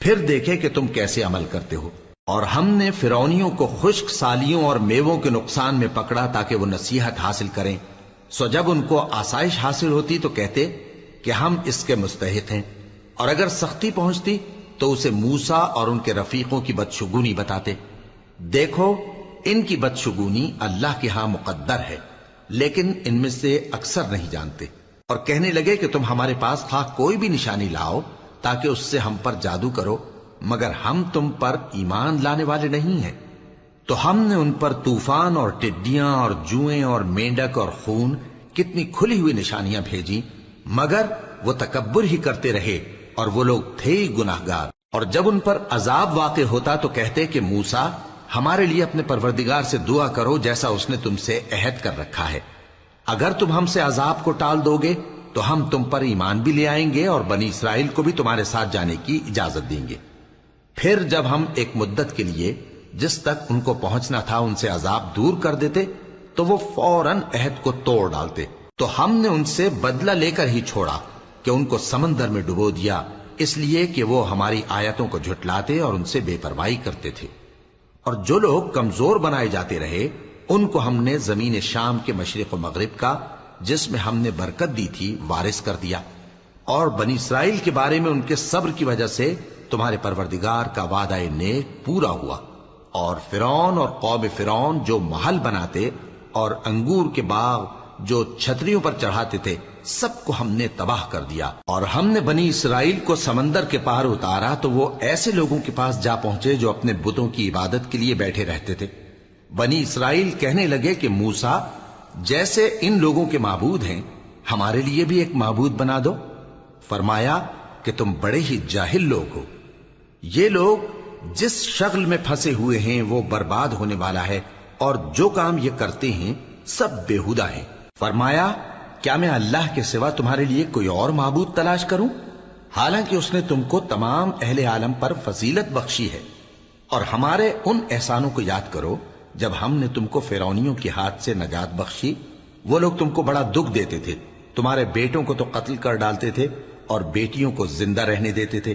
پھر دیکھے کہ تم کیسے عمل کرتے ہو۔ اور ہم نے فرعونیوں کو خشک سالیوں اور میووں کے نقصان میں پکڑا تاکہ وہ نصیحت حاصل کریں، سو جب ان کو آسائش حاصل ہوتی تو کہتے کہ ہم اس کے مستحق ہیں، اور اگر سختی پہنچتی تو اسے موسیٰ اور ان کے رفیقوں کی بدشگونی بتاتے۔ دیکھو ان کی بدشگونی اللہ کے ہاں مقدر ہے، لیکن ان میں سے اکثر نہیں جانتے۔ اور کہنے لگے کہ تم ہمارے پاس خواہ کوئی بھی نشانی لاؤ تاکہ اس سے ہم پر جادو کرو، مگر ہم تم پر ایمان لانے والے نہیں ہیں۔ تو ہم نے ان پر طوفان اور ٹڈیاں اور جوئیں اور مینڈک اور خون کتنی کھلی ہوئی نشانیاں بھیجی، مگر وہ تکبر ہی کرتے رہے اور وہ لوگ تھے ہی گناہگار۔ اور جب ان پر عذاب واقع ہوتا تو کہتے کہ موسیٰ ہمارے لیے اپنے پروردگار سے دعا کرو جیسا اس نے تم سے عہد کر رکھا ہے، اگر تم ہم سے عذاب کو ٹال دو گے تو ہم تم پر ایمان بھی لے آئیں گے اور بنی اسرائیل کو بھی تمہارے ساتھ جانے کی اجازت دیں گے۔ پھر جب ہم ایک مدت کے لیے جس تک ان کو پہنچنا تھا ان سے عذاب دور کر دیتے تو وہ فوراً عہد کو توڑ ڈالتے، تو ہم نے ان سے بدلہ لے کر ہی چھوڑا کہ ان کو سمندر میں ڈبو دیا، اس لیے کہ وہ ہماری آیتوں کو جھٹلاتے اور ان سے بے پرواہی کرتے تھے۔ اور جو لوگ کمزور بنائے جاتے رہے ان کو ہم نے زمین شام کے مشرق و مغرب کا جس میں ہم نے برکت دی تھی وارث کر دیا، اور بنی اسرائیل کے بارے میں ان کے صبر کی وجہ سے تمہارے پروردگار کا وعدہ نیک پورا ہوا۔ اور فرعون اور قوم فرعون جو محل بناتے اور انگور کے باغ جو چھتریوں پر چڑھاتے تھے سب کو ہم نے تباہ کر دیا۔ اور ہم نے بنی اسرائیل کو سمندر کے پار اتارا تو وہ ایسے لوگوں کے پاس جا پہنچے جو اپنے بتوں کی عبادت کے لیے بیٹھے رہتے تھے۔ بنی اسرائیل کہنے لگے کہ موسیٰ جیسے ان لوگوں کے معبود ہیں ہمارے لیے بھی ایک معبود بنا دو۔ فرمایا کہ تم بڑے ہی جاہل لوگ ہو، یہ لوگ جس شغل میں پھنسے ہوئے ہیں وہ برباد ہونے والا ہے، اور جو کام یہ کرتے ہیں سب بےہودہ ہیں۔ فرمایا کیا میں اللہ کے سوا تمہارے لیے کوئی اور معبود تلاش کروں، حالانکہ اس نے تم کو تمام اہل عالم پر فضیلت بخشی ہے۔ اور ہمارے ان احسانوں کو یاد کرو جب ہم نے تم کو فرعونیوں کے ہاتھ سے نجات بخشی، وہ لوگ تم کو بڑا دکھ دیتے تھے، تمہارے بیٹوں کو تو قتل کر ڈالتے تھے اور بیٹیوں کو زندہ رہنے دیتے تھے،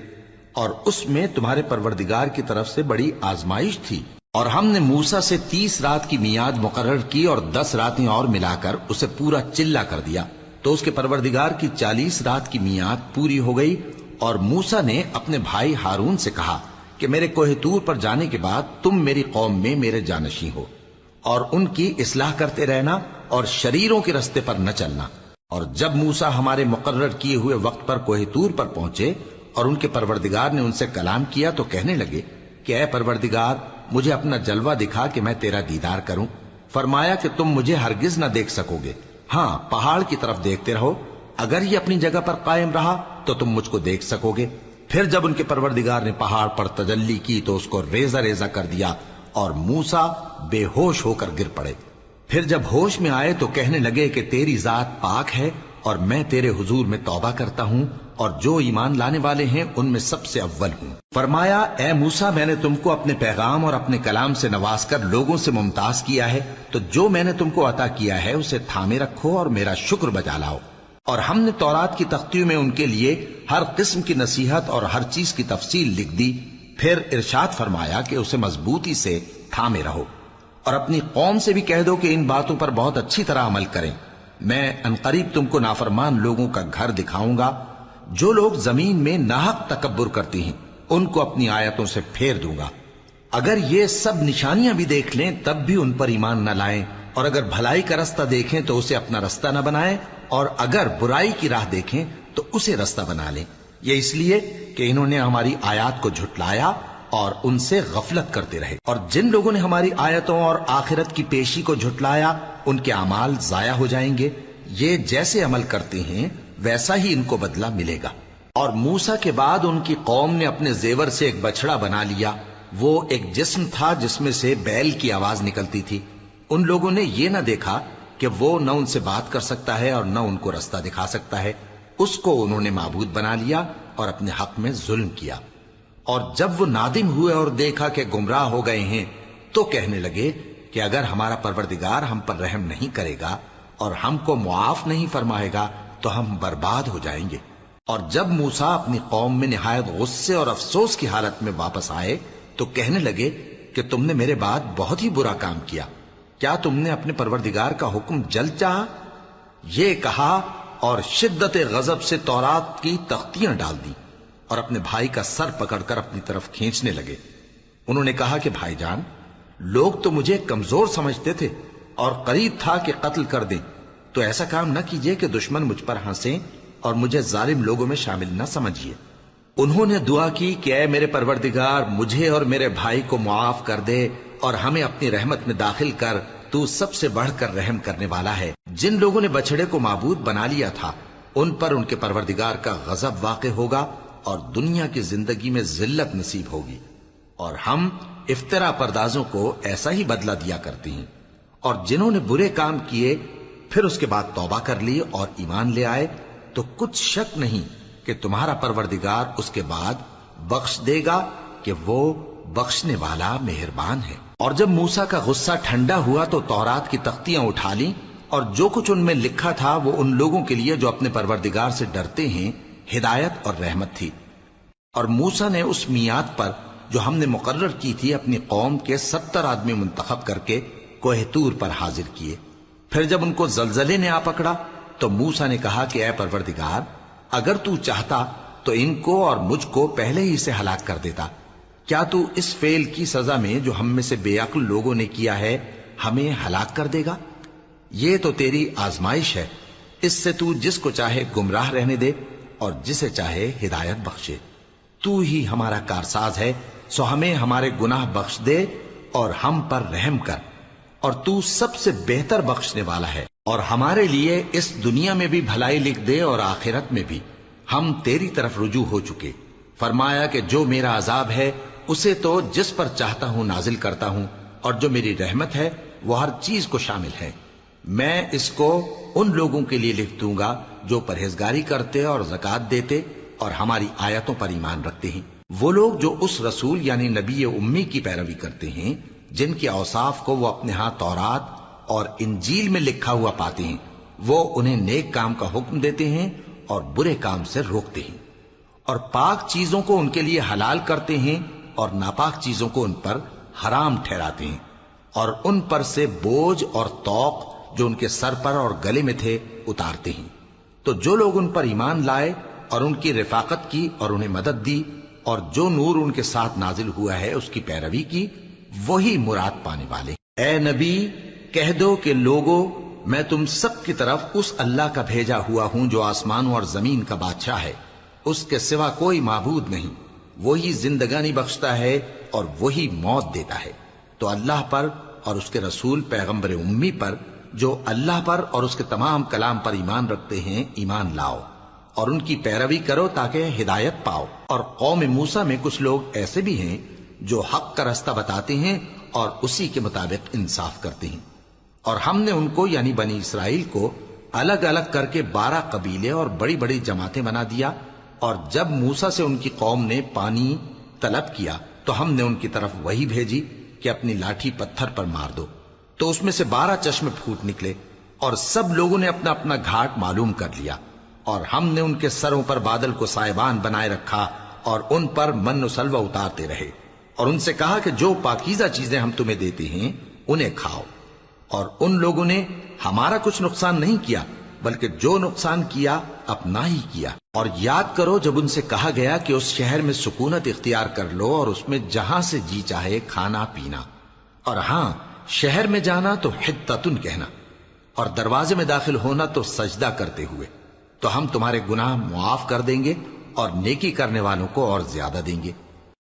اور اس میں تمہارے پروردگار کی طرف سے بڑی آزمائش تھی۔ اور ہم نے موسیٰ سے 30 رات کی میعاد مقرر کی اور 10 راتیں اور ملا کر اسے پورا چلہ کر دیا تو اس کے پروردگار کی 40 رات کی میعاد پوری ہو گئی، اور موسیٰ نے اپنے بھائی ہارون سے کہا کہ میرے کوہ طور پر جانے کے بعد تم میری قوم میں میرے جانشین ہو، اور ان کی اصلاح کرتے رہنا اور شریروں کے رستے پر نہ چلنا۔ اور جب موسیٰ ہمارے مقرر کیے ہوئے وقت پر کوہ طور پر پہنچے اور ان کے پروردگار نے ان سے کلام کیا تو کہنے لگے کہ اے پروردگار، مجھے اپنا جلوہ دکھا کہ میں تیرا دیدار کروں۔ فرمایا کہ تم مجھے ہرگز نہ دیکھ سکو گے، ہاں پہاڑ کی طرف دیکھتے رہو، اگر یہ اپنی جگہ پر قائم رہا تو تم مجھ کو دیکھ سکو گے۔ پھر جب ان کے پروردگار نے پہاڑ پر تجلی کی تو اس کو ریزہ ریزہ کر دیا اور موسیٰ بے ہوش ہو کر گر پڑے۔ پھر جب ہوش میں آئے تو کہنے لگے کہ تیری ذات پاک ہے اور میں تیرے حضور میں توبہ کرتا ہوں اور جو ایمان لانے والے ہیں ان میں سب سے اول ہوں۔ فرمایا اے موسیٰ، میں نے تم کو اپنے پیغام اور اپنے کلام سے نواز کر لوگوں سے ممتاز کیا ہے، تو جو میں نے تم کو عطا کیا ہے اسے تھامے رکھو اور میرا شکر بجا لاؤ۔ اور ہم نے تورات کی تختیوں میں ان کے لیے ہر قسم کی نصیحت اور ہر چیز کی تفصیل لکھ دی۔ پھر ارشاد فرمایا کہ اسے مضبوطی سے تھامے رہو، اور اپنی قوم سے بھی کہہ دو کہ ان باتوں پر بہت اچھی طرح عمل کریں۔ میں انقریب تم کو نافرمان لوگوں کا گھر دکھاؤں گا، جو لوگ زمین میں ناحق تکبر کرتی ہیں ان کو اپنی آیتوں سے پھیر دوں گا۔ اگر یہ سب نشانیاں بھی دیکھ لیں تب بھی ان پر ایمان نہ لائیں، اور اگر بھلائی کا رستہ دیکھیں تو اسے اپنا رستہ نہ بنائیں، اور اگر برائی کی راہ دیکھیں تو اسے رستہ بنا لیں۔ یہ اس لیے کہ انہوں نے ہماری آیات کو جھٹلایا اور ان سے غفلت کرتے رہے، اور جن لوگوں نے ہماری آیتوں اور آخرت کی پیشی کو جھٹلایا ان کے اعمال ضائع ہو جائیں گے۔ یہ جیسے عمل کرتے ہیں ویسا ہی ان کو بدلہ ملے گا۔ اور موسیٰ کے بعد ان کی قوم نے اپنے زیور سے ایک بچڑا بنا لیا، وہ ایک جسم تھا جس میں سے بیل کی آواز نکلتی تھی۔ ان لوگوں نے یہ نہ دیکھا کہ وہ نہ ان سے بات کر سکتا ہے اور نہ ان کو رستہ دکھا سکتا ہے، اس کو انہوں نے معبود بنا لیا اور اپنے حق میں ظلم کیا۔ اور جب وہ نادم ہوئے اور دیکھا کہ گمراہ ہو گئے ہیں تو کہنے لگے کہ اگر ہمارا پروردگار ہم پر رحم نہیں کرے گا اور ہم کو معاف نہیں فرمائے گا تو ہم برباد ہو جائیں گے۔ اور جب موسیٰ اپنی قوم میں نہایت غصے اور افسوس کی حالت میں واپس آئے تو کہنے لگے کہ تم نے میرے بعد بہت ہی برا کام کیا، کیا تم نے اپنے پروردگار کا حکم جلد چاہا؟ یہ کہا اور شدت غضب سے تورات کی تختیاں ڈال دی اور اپنے بھائی کا سر پکڑ کر اپنی طرف کھینچنے لگے۔ انہوں نے کہا کہ بھائی جان، لوگ تو مجھے کمزور سمجھتے تھے اور قریب تھا کہ قتل کر دیں، تو ایسا کام نہ کیجیے کہ دشمن مجھ پر ہنسیں اور مجھے ظالم لوگوں میں شامل نہ سمجھیے۔ انہوں نے دعا کی کہ اے میرے پروردگار، مجھے اور میرے بھائی کو معاف کر دے اور ہمیں اپنی رحمت میں داخل کر، تو سب سے بڑھ کر رحم کرنے والا ہے۔ جن لوگوں نے بچڑے کو معبود بنا لیا تھا ان پر ان کے پروردگار کا غضب واقع ہوگا اور دنیا کی زندگی میں ذلت نصیب ہوگی، اور ہم افترا پردازوں کو ایسا ہی بدلہ دیا کرتے ہیں۔ اور جنہوں نے برے کام کیے پھر اس کے بعد توبہ کر لی اور ایمان لے آئے تو کچھ شک نہیں کہ تمہارا پروردگار اس کے بعد بخش دے گا کہ وہ بخشنے والا مہربان ہے۔ اور جب موسیٰ کا غصہ ٹھنڈا ہوا تو تورات کی تختیاں اٹھا لیں، اور جو کچھ ان میں لکھا تھا وہ ان لوگوں کے لیے جو اپنے پروردگار سے ڈرتے ہیں ہدایت اور رحمت تھی۔ اور موسیٰ نے اس میعاد پر جو ہم نے مقرر کی تھی اپنی قوم کے 70 آدمی منتخب کر کے کوہ طور پر حاضر کیے۔ پھر جب ان کو زلزلے نے آ پکڑا تو موسیٰ نے کہا کہ اے پروردگار، اگر تو چاہتا تو ان کو اور مجھ کو پہلے ہی سے ہلاک کر دیتا۔ کیا تو اس فعل کی سزا میں جو ہم میں سے بے عقل لوگوں نے کیا ہے ہمیں ہلاک کر دے گا؟ یہ تو تیری آزمائش ہے، اس سے تو جس کو چاہے گمراہ رہنے دے اور جسے چاہے ہدایت بخشے۔ تو ہی ہمارا کارساز ہے، سو ہمیں ہمارے گناہ بخش دے اور ہم پر رحم کر، اور تو سب سے بہتر بخشنے والا ہے۔ اور ہمارے لیے اس دنیا میں بھی بھلائی لکھ دے اور آخرت میں بھی، ہم تیری طرف رجوع ہو چکے۔ فرمایا کہ جو میرا عذاب ہے اسے تو جس پر چاہتا ہوں نازل کرتا ہوں، اور جو میری رحمت ہے وہ ہر چیز کو شامل ہے۔ میں اس کو ان لوگوں کے لیے لکھ دوں گا جو پرہیزگاری کرتے اور زکوٰۃ دیتے اور ہماری آیتوں پر ایمان رکھتے ہیں، وہ لوگ جو اس رسول یعنی نبی امی کی پیروی کرتے ہیں جن کے اوصاف کو وہ اپنے ہاں تورات اور انجیل میں لکھا ہوا پاتے ہیں، وہ انہیں نیک کام کا حکم دیتے ہیں اور برے کام سے روکتے ہیں، اور پاک چیزوں کو ان کے لیے حلال کرتے ہیں اور ناپاک چیزوں کو ان پر حرام ٹھہراتے ہیں، اور ان پر سے بوجھ اور طوق جو ان کے سر پر اور گلے میں تھے اتارتے ہیں۔ تو جو لوگ ان پر ایمان لائے اور ان کی رفاقت کی اور انہیں مدد دی اور جو نور ان کے ساتھ نازل ہوا ہے اس کی پیروی کی، وہی مراد پانے والے۔ اے نبی کہہ دو کہ لوگو، میں تم سب کی طرف اس اللہ کا بھیجا ہوا ہوں جو آسمانوں اور زمین کا بادشاہ ہے، اس کے سوا کوئی معبود نہیں، وہی زندگانی بخشتا ہے اور وہی موت دیتا ہے۔ تو اللہ پر اور اس کے رسول پیغمبر امی پر جو اللہ پر اور اس کے تمام کلام پر ایمان رکھتے ہیں ایمان لاؤ اور ان کی پیروی کرو تاکہ ہدایت پاؤ۔ اور قوم موسیٰ میں کچھ لوگ ایسے بھی ہیں جو حق کا رستہ بتاتے ہیں اور اسی کے مطابق انصاف کرتے ہیں، اور ہم نے ان کو یعنی بنی اسرائیل کو الگ الگ کر کے 12 قبیلے اور بڑی بڑی جماعتیں بنا دیا، اور جب موسیٰ سے ان کی قوم نے پانی طلب کیا تو ہم نے ان کی طرف وہی بھیجی کہ اپنی لاٹھی پتھر پر مار دو، تو اس میں سے 12 چشمے پھوٹ نکلے، اور سب لوگوں نے اپنا اپنا گھاٹ معلوم کر لیا، اور ہم نے ان کے سروں پر بادل کو سائبان بنائے رکھا اور ان پر من و سلوہ اتارتے رہے، اور ان سے کہا کہ جو پاکیزہ چیزیں ہم تمہیں دیتے ہیں انہیں کھاؤ، اور ان لوگوں نے ہمارا کچھ نقصان نہیں کیا بلکہ جو نقصان کیا اپنا ہی کیا۔ اور یاد کرو جب ان سے کہا گیا کہ اس شہر میں سکونت اختیار کر لو اور اس میں جہاں سے جی چاہے کھانا پینا، اور ہاں شہر میں جانا تو حتتن کہنا، اور دروازے میں داخل ہونا تو سجدہ کرتے ہوئے، تو ہم تمہارے گناہ معاف کر دیں گے اور نیکی کرنے والوں کو اور زیادہ دیں گے۔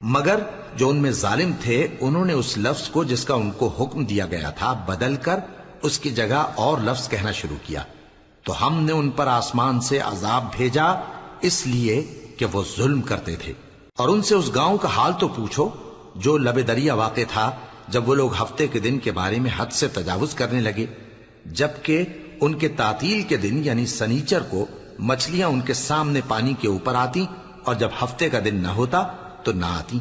مگر جو ان میں ظالم تھے انہوں نے اس لفظ کو جس کا ان کو حکم دیا گیا تھا بدل کر اس کی جگہ اور لفظ کہنا شروع کیا، تو ہم نے ان پر آسمان سے عذاب بھیجا اس لیے کہ وہ ظلم کرتے تھے۔ اور ان سے اس گاؤں کا حال تو پوچھو جو لب دریا واقع تھا، جب وہ لوگ ہفتے کے دن کے بارے میں حد سے تجاوز کرنے لگے، جبکہ ان کے تعطیل کے دن یعنی سنیچر کو مچھلیاں ان کے سامنے پانی کے اوپر آتی اور جب ہفتے کا دن نہ ہوتا تو نہ آتی۔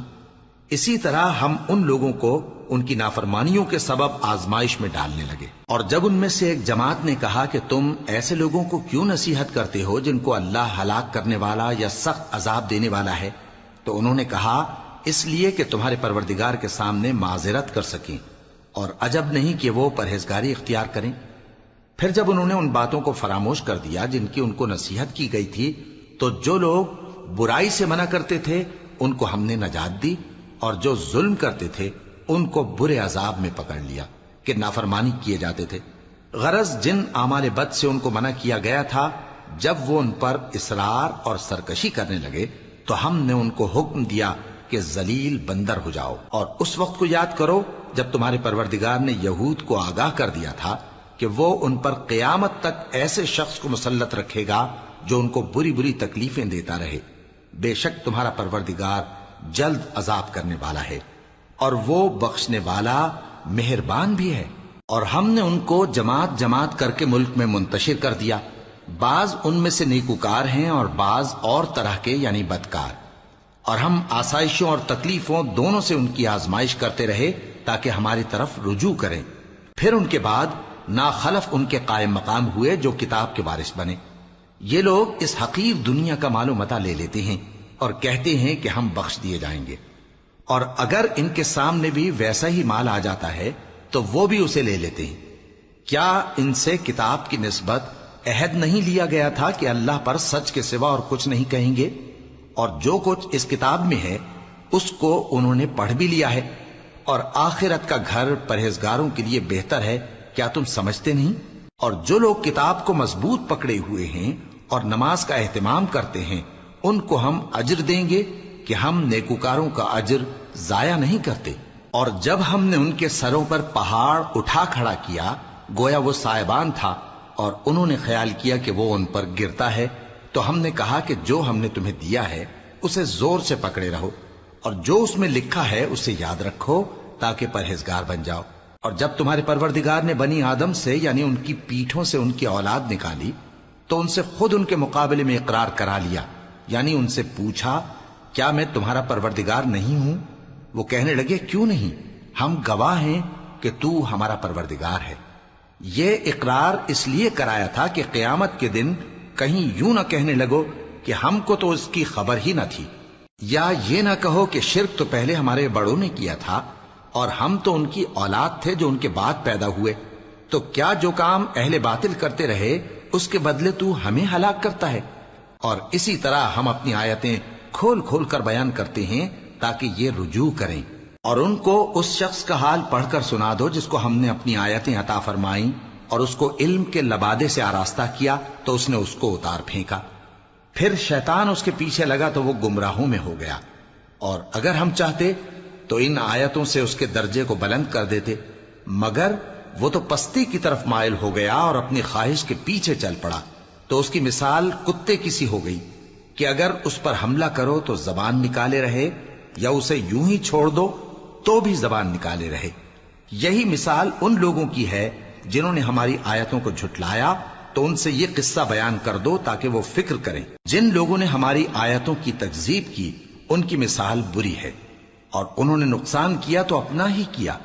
اسی طرح ہم ان لوگوں کو ان کی نافرمانیوں کے سبب آزمائش میں ڈالنے لگے۔ اور جب ان میں سے ایک جماعت نے کہا کہ تم ایسے لوگوں کو کیوں نصیحت کرتے ہو جن کو اللہ ہلاک کرنے والا یا سخت عذاب دینے والا ہے، تو انہوں نے کہا اس لیے کہ تمہارے پروردگار کے سامنے معذرت کر سکیں، اور عجب نہیں کہ وہ پرہیزگاری اختیار کریں۔ پھر جب انہوں نے ان باتوں کو فراموش کر دیا جن کی ان کو نصیحت کی گئی تھی، تو جو لوگ برائی سے منع کرتے تھے ان کو ہم نے نجات دی، اور جو ظلم کرتے تھے ان کو برے عذاب میں پکڑ لیا کہ نافرمانی کیے جاتے تھے۔ غرض جن اعمال بد سے ان کو منع کیا گیا تھا، جب وہ ان پر اصرار اور سرکشی کرنے لگے تو ہم نے ان کو حکم دیا کہ ذلیل بندر ہو جاؤ۔ اور اس وقت کو یاد کرو جب تمہارے پروردگار نے یہود کو آگاہ کر دیا تھا کہ وہ ان پر قیامت تک ایسے شخص کو مسلط رکھے گا جو ان کو بری بری تکلیفیں دیتا رہے۔ بے شک تمہارا پروردگار جلد عذاب کرنے والا ہے اور وہ بخشنے والا مہربان بھی ہے۔ اور ہم نے ان کو جماعت جماعت کر کے ملک میں منتشر کر دیا، بعض ان میں سے نیکوکار ہیں اور بعض اور طرح کے یعنی بدکار، اور ہم آسائشوں اور تکلیفوں دونوں سے ان کی آزمائش کرتے رہے تاکہ ہماری طرف رجوع کریں۔ پھر ان کے بعد ناخلف ان کے قائم مقام ہوئے جو کتاب کے وارث بنے۔ یہ لوگ اس حقیر دنیا کا مال و متاع لے لیتے ہیں اور کہتے ہیں کہ ہم بخش دیے جائیں گے، اور اگر ان کے سامنے بھی ویسا ہی مال آ جاتا ہے تو وہ بھی اسے لے لیتے ہیں۔ کیا ان سے کتاب کی نسبت عہد نہیں لیا گیا تھا کہ اللہ پر سچ کے سوا اور کچھ نہیں کہیں گے؟ اور جو کچھ اس کتاب میں ہے اس کو انہوں نے پڑھ بھی لیا ہے، اور آخرت کا گھر پرہیزگاروں کے لیے بہتر ہے، کیا تم سمجھتے نہیں؟ اور جو لوگ کتاب کو مضبوط پکڑے ہوئے ہیں اور نماز کا اہتمام کرتے ہیں ان کو ہم اجر دیں گے کہ ہم نیکوکاروں کا اجر ضائع نہیں کرتے۔ اور جب ہم نے ان کے سروں پر پہاڑ اٹھا کھڑا کیا گویا وہ سائبان تھا، اور انہوں نے خیال کیا کہ وہ ان پر گرتا ہے، تو ہم نے کہا کہ جو ہم نے تمہیں دیا ہے اسے زور سے پکڑے رہو، اور جو اس میں لکھا ہے اسے یاد رکھو تاکہ پرہیزگار بن جاؤ۔ اور جب تمہارے پروردگار نے بنی آدم سے یعنی ان کی پیٹھوں سے ان کی اولاد نکالی تو ان سے خود ان کے مقابلے میں اقرار کرا لیا، یعنی ان سے پوچھا کیا میں تمہارا پروردگار نہیں ہوں؟ وہ کہنے لگے کیوں نہیں، ہم گواہ ہیں کہ تو ہمارا پروردگار ہے۔ یہ اقرار اس لیے کرایا تھا کہ قیامت کے دن کہیں یوں نہ کہنے لگو کہ ہم کو تو اس کی خبر ہی نہ تھی، یا یہ نہ کہو کہ شرک تو پہلے ہمارے بڑوں نے کیا تھا اور ہم تو ان کی اولاد تھے جو ان کے بعد پیدا ہوئے۔ تو کیا جو کام اہل باطل کرتے رہے اس کے بدلے تو ہمیں ہلاک کرتا ہے؟ اور اسی طرح ہم اپنی آیتیں کھول کھول کر بیان کرتے ہیں تاکہ یہ رجوع کریں۔ اور ان کو اس شخص کا حال پڑھ کر سنا دو جس کو ہم نے اپنی آیتیں عطا فرمائیں اور اس کو علم کے لبادے سے آراستہ کیا تو اس نے اس کو اتار پھینکا، پھر شیطان اس کے پیچھے لگا تو وہ گمراہوں میں ہو گیا۔ اور اگر ہم چاہتے تو ان آیتوں سے اس کے درجے کو بلند کر دیتے، مگر وہ تو پستی کی طرف مائل ہو گیا اور اپنی خواہش کے پیچھے چل پڑا، تو اس کی مثال کتے کی سی ہو گئی کہ اگر اس پر حملہ کرو تو زبان نکالے رہے، یا اسے یوں ہی چھوڑ دو تو بھی زبان نکالے رہے۔ یہی مثال ان لوگوں کی ہے جنہوں نے ہماری آیتوں کو جھٹلایا، تو ان سے یہ قصہ بیان کر دو تاکہ وہ فکر کریں۔ جن لوگوں نے ہماری آیتوں کی تکذیب کی ان کی مثال بری ہے، اور انہوں نے نقصان کیا تو اپنا ہی کیا۔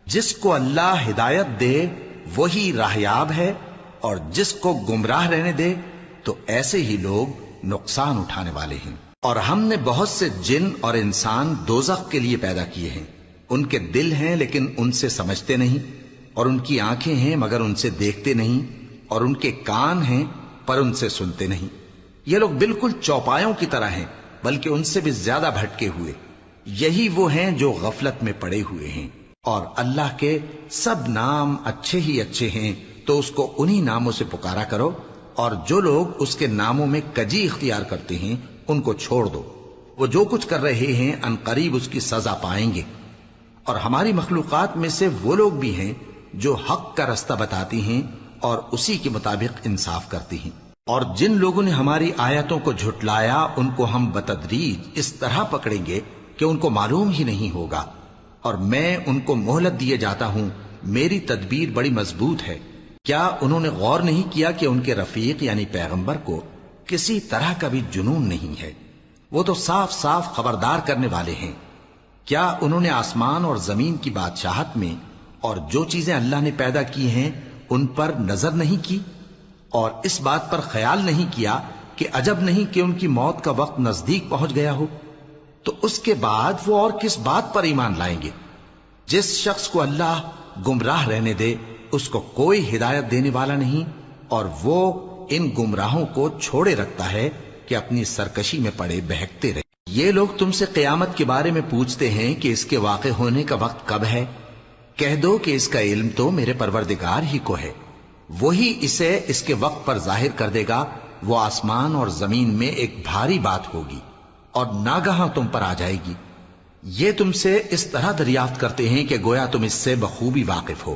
جس کو اللہ ہدایت دے وہی راہیاب ہے، اور جس کو گمراہ رہنے دے تو ایسے ہی لوگ نقصان اٹھانے والے ہیں۔ اور ہم نے بہت سے جن اور انسان دوزخ کے لیے پیدا کیے ہیں، ان کے دل ہیں لیکن ان سے سمجھتے نہیں، اور ان کی آنکھیں ہیں مگر ان سے دیکھتے نہیں، اور ان کے کان ہیں پر ان سے سنتے نہیں۔ یہ لوگ بالکل چوپایوں کی طرح ہیں، بلکہ ان سے بھی زیادہ بھٹکے ہوئے۔ یہی وہ ہیں جو غفلت میں پڑے ہوئے ہیں۔ اور اللہ کے سب نام اچھے ہی اچھے ہیں، تو اس کو انہی ناموں سے پکارا کرو، اور جو لوگ اس کے ناموں میں کجی اختیار کرتے ہیں ان کو چھوڑ دو۔ وہ جو کچھ کر رہے ہیں ان قریب اس کی سزا پائیں گے۔ اور ہماری مخلوقات میں سے وہ لوگ بھی ہیں جو حق کا رستہ بتاتی ہیں اور اسی کے مطابق انصاف کرتی ہیں۔ اور جن لوگوں نے ہماری آیتوں کو جھٹلایا ان کو ہم بتدریج اس طرح پکڑیں گے کہ ان کو معلوم ہی نہیں ہوگا، اور میں ان کو مہلت دیے جاتا ہوں، میری تدبیر بڑی مضبوط ہے۔ کیا انہوں نے غور نہیں کیا کہ ان کے رفیق یعنی پیغمبر کو کسی طرح کا بھی جنون نہیں ہے؟ وہ تو صاف صاف خبردار کرنے والے ہیں۔ کیا انہوں نے آسمان اور زمین کی بادشاہت میں اور جو چیزیں اللہ نے پیدا کی ہیں ان پر نظر نہیں کی، اور اس بات پر خیال نہیں کیا کہ عجب نہیں کہ ان کی موت کا وقت نزدیک پہنچ گیا ہو؟ تو اس کے بعد وہ اور کس بات پر ایمان لائیں گے؟ جس شخص کو اللہ گمراہ رہنے دے اس کو کوئی ہدایت دینے والا نہیں، اور وہ ان گمراہوں کو چھوڑے رکھتا ہے کہ اپنی سرکشی میں پڑے بہکتے رہے۔ یہ لوگ تم سے قیامت کے بارے میں پوچھتے ہیں کہ اس کے واقع ہونے کا وقت کب ہے؟ کہہ دو کہ اس کا علم تو میرے پروردگار ہی کو ہے، وہی اسے اس کے وقت پر ظاہر کر دے گا۔ وہ آسمان اور زمین میں ایک بھاری بات ہوگی اور ناگہاں تم پر آ جائے گی۔ یہ تم سے اس طرح دریافت کرتے ہیں کہ گویا تم اس سے بخوبی واقف ہو۔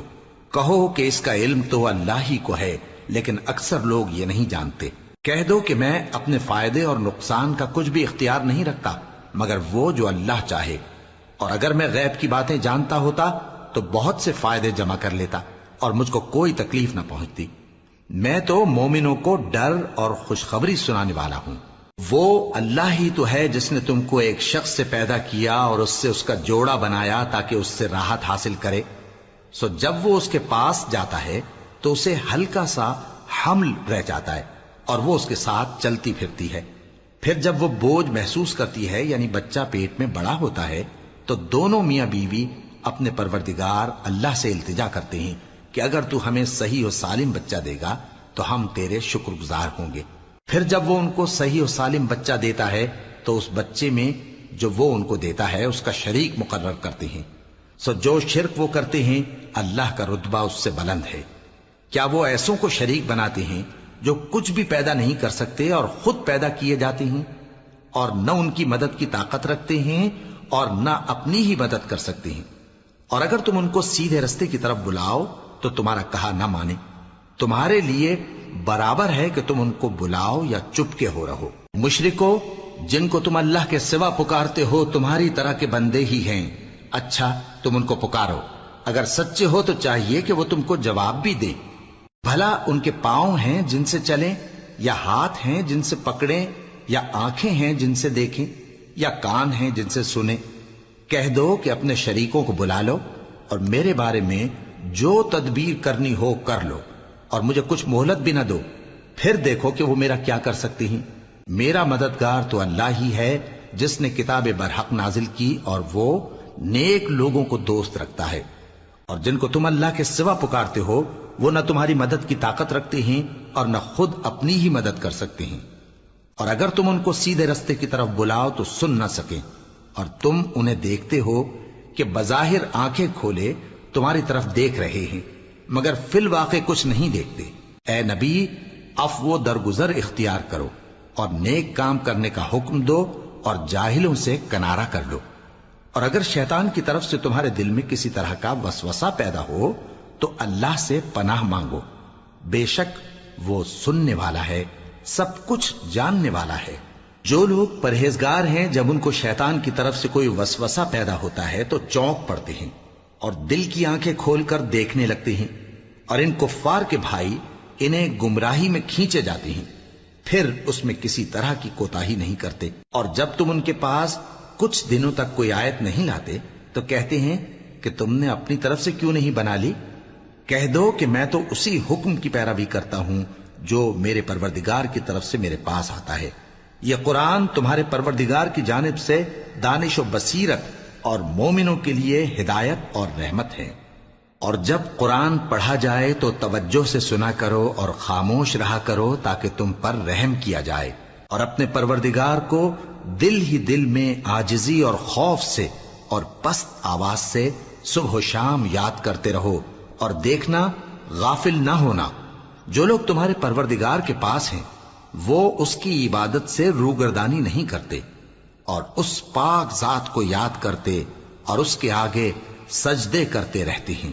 کہو کہ اس کا علم تو اللہ ہی کو ہے، لیکن اکثر لوگ یہ نہیں جانتے۔ کہہ دو کہ میں اپنے فائدے اور نقصان کا کچھ بھی اختیار نہیں رکھتا مگر وہ جو اللہ چاہے، اور اگر میں غیب کی باتیں جانتا ہوتا تو بہت سے فائدے جمع کر لیتا اور مجھ کو کوئی تکلیف نہ پہنچتی۔ میں تو مومنوں کو ڈر اور خوشخبری سنانے والا ہوں۔ وہ اللہ ہی تو ہے جس نے تم کو ایک شخص سے پیدا کیا اور اس سے اس کا جوڑا بنایا تاکہ اس سے راحت حاصل کرے۔ سو جب وہ اس کے پاس جاتا ہے تو اسے ہلکا سا حمل رہ جاتا ہے اور وہ اس کے ساتھ چلتی پھرتی ہے۔ پھر جب وہ بوجھ محسوس کرتی ہے یعنی بچہ پیٹ میں بڑا ہوتا ہے تو دونوں میاں بیوی اپنے پروردگار اللہ سے التجا کرتے ہیں کہ اگر تو ہمیں صحیح و سالم بچہ دے گا تو ہم تیرے شکر گزار ہوں گے۔ پھر جب وہ ان کو صحیح و سالم بچہ دیتا ہے تو اس بچے میں جو وہ ان کو دیتا ہے اس کا شریک مقرر کرتے ہیں۔ سو جو شرک وہ کرتے ہیں اللہ کا رتبہ اس سے بلند ہے۔ کیا وہ ایسوں کو شریک بناتے ہیں جو کچھ بھی پیدا نہیں کر سکتے اور خود پیدا کیے جاتے ہیں، اور نہ ان کی مدد کی طاقت رکھتے ہیں اور نہ اپنی ہی مدد کر سکتے ہیں؟ اور اگر تم ان کو سیدھے رستے کی طرف بلاؤ تو تمہارا کہا نہ مانے۔ تمہارے لیے برابر ہے کہ تم ان کو بلاؤ یا چپ کے ہو رہو۔ مشرکو، جن کو تم اللہ کے سوا پکارتے ہو تمہاری طرح کے بندے ہی ہیں۔ اچھا تم ان کو پکارو، اگر سچے ہو تو چاہیے کہ وہ تم کو جواب بھی دیں۔ بھلا ان کے پاؤں ہیں جن سے چلیں، یا ہاتھ ہیں جن سے پکڑیں، یا آنکھیں ہیں جن سے دیکھیں، یا کان ہیں جن سے سنیں؟ کہہ دو کہ اپنے شریکوں کو بلا لو اور میرے بارے میں جو تدبیر کرنی ہو کر لو، اور مجھے کچھ مہلت بھی نہ دو، پھر دیکھو کہ وہ میرا کیا کر سکتی ہیں۔ میرا مددگار تو اللہ ہی ہے جس نے کتاب برحق نازل کی، اور وہ نیک لوگوں کو دوست رکھتا ہے۔ اور جن کو تم اللہ کے سوا پکارتے ہو وہ نہ تمہاری مدد کی طاقت رکھتے ہیں اور نہ خود اپنی ہی مدد کر سکتے ہیں، اور اگر تم ان کو سیدھے رستے کی طرف بلاؤ تو سن نہ سکیں، اور تم انہیں دیکھتے ہو کہ بظاہر آنکھیں کھولے تمہاری طرف دیکھ رہے ہیں مگر فی الواقع کچھ نہیں دیکھتے۔ اے نبی، عفو و درگزر اختیار کرو اور نیک کام کرنے کا حکم دو اور جاہلوں سے کنارہ کر لو، اور اگر شیطان کی طرف سے تمہارے دل میں کسی طرح کا وسوسہ پیدا ہو تو اللہ سے پناہ مانگو، بے شک وہ سننے والا ہے، سب کچھ جاننے والا ہے۔ جو لوگ پرہیزگار ہیں جب ان کو شیطان کی طرف سے کوئی وسوسہ پیدا ہوتا ہے تو چونک پڑتے ہیں اور دل کی آنکھیں کھول کر دیکھنے لگتے ہیں، اور ان کفار کے بھائی انہیں گمراہی میں کھینچے جاتے ہیں، پھر اس میں کسی طرح کی کوتاہی نہیں کرتے، اور جب تم ان کے پاس کچھ دنوں تک کوئی آیت نہیں لاتے تو کہتے ہیں کہ تم نے اپنی طرف سے کیوں نہیں بنا لی؟ کہہ دو کہ میں تو اسی حکم کی پیروی کرتا ہوں جو میرے پروردگار کی طرف سے میرے پاس آتا ہے۔ یہ قرآن تمہارے پروردگار کی جانب سے دانش و بصیرت اور مومنوں کے لیے ہدایت اور رحمت ہے۔ اور جب قرآن پڑھا جائے تو توجہ سے سنا کرو اور خاموش رہا کرو تاکہ تم پر رحم کیا جائے، اور اپنے پروردگار کو دل ہی دل میں عاجزی اور خوف سے اور پست آواز سے صبح و شام یاد کرتے رہو، اور دیکھنا غافل نہ ہونا، جو لوگ تمہارے پروردگار کے پاس ہیں وہ اس کی عبادت سے روگردانی نہیں کرتے اور اس پاک ذات کو یاد کرتے اور اس کے آگے سجدے کرتے رہتے ہیں۔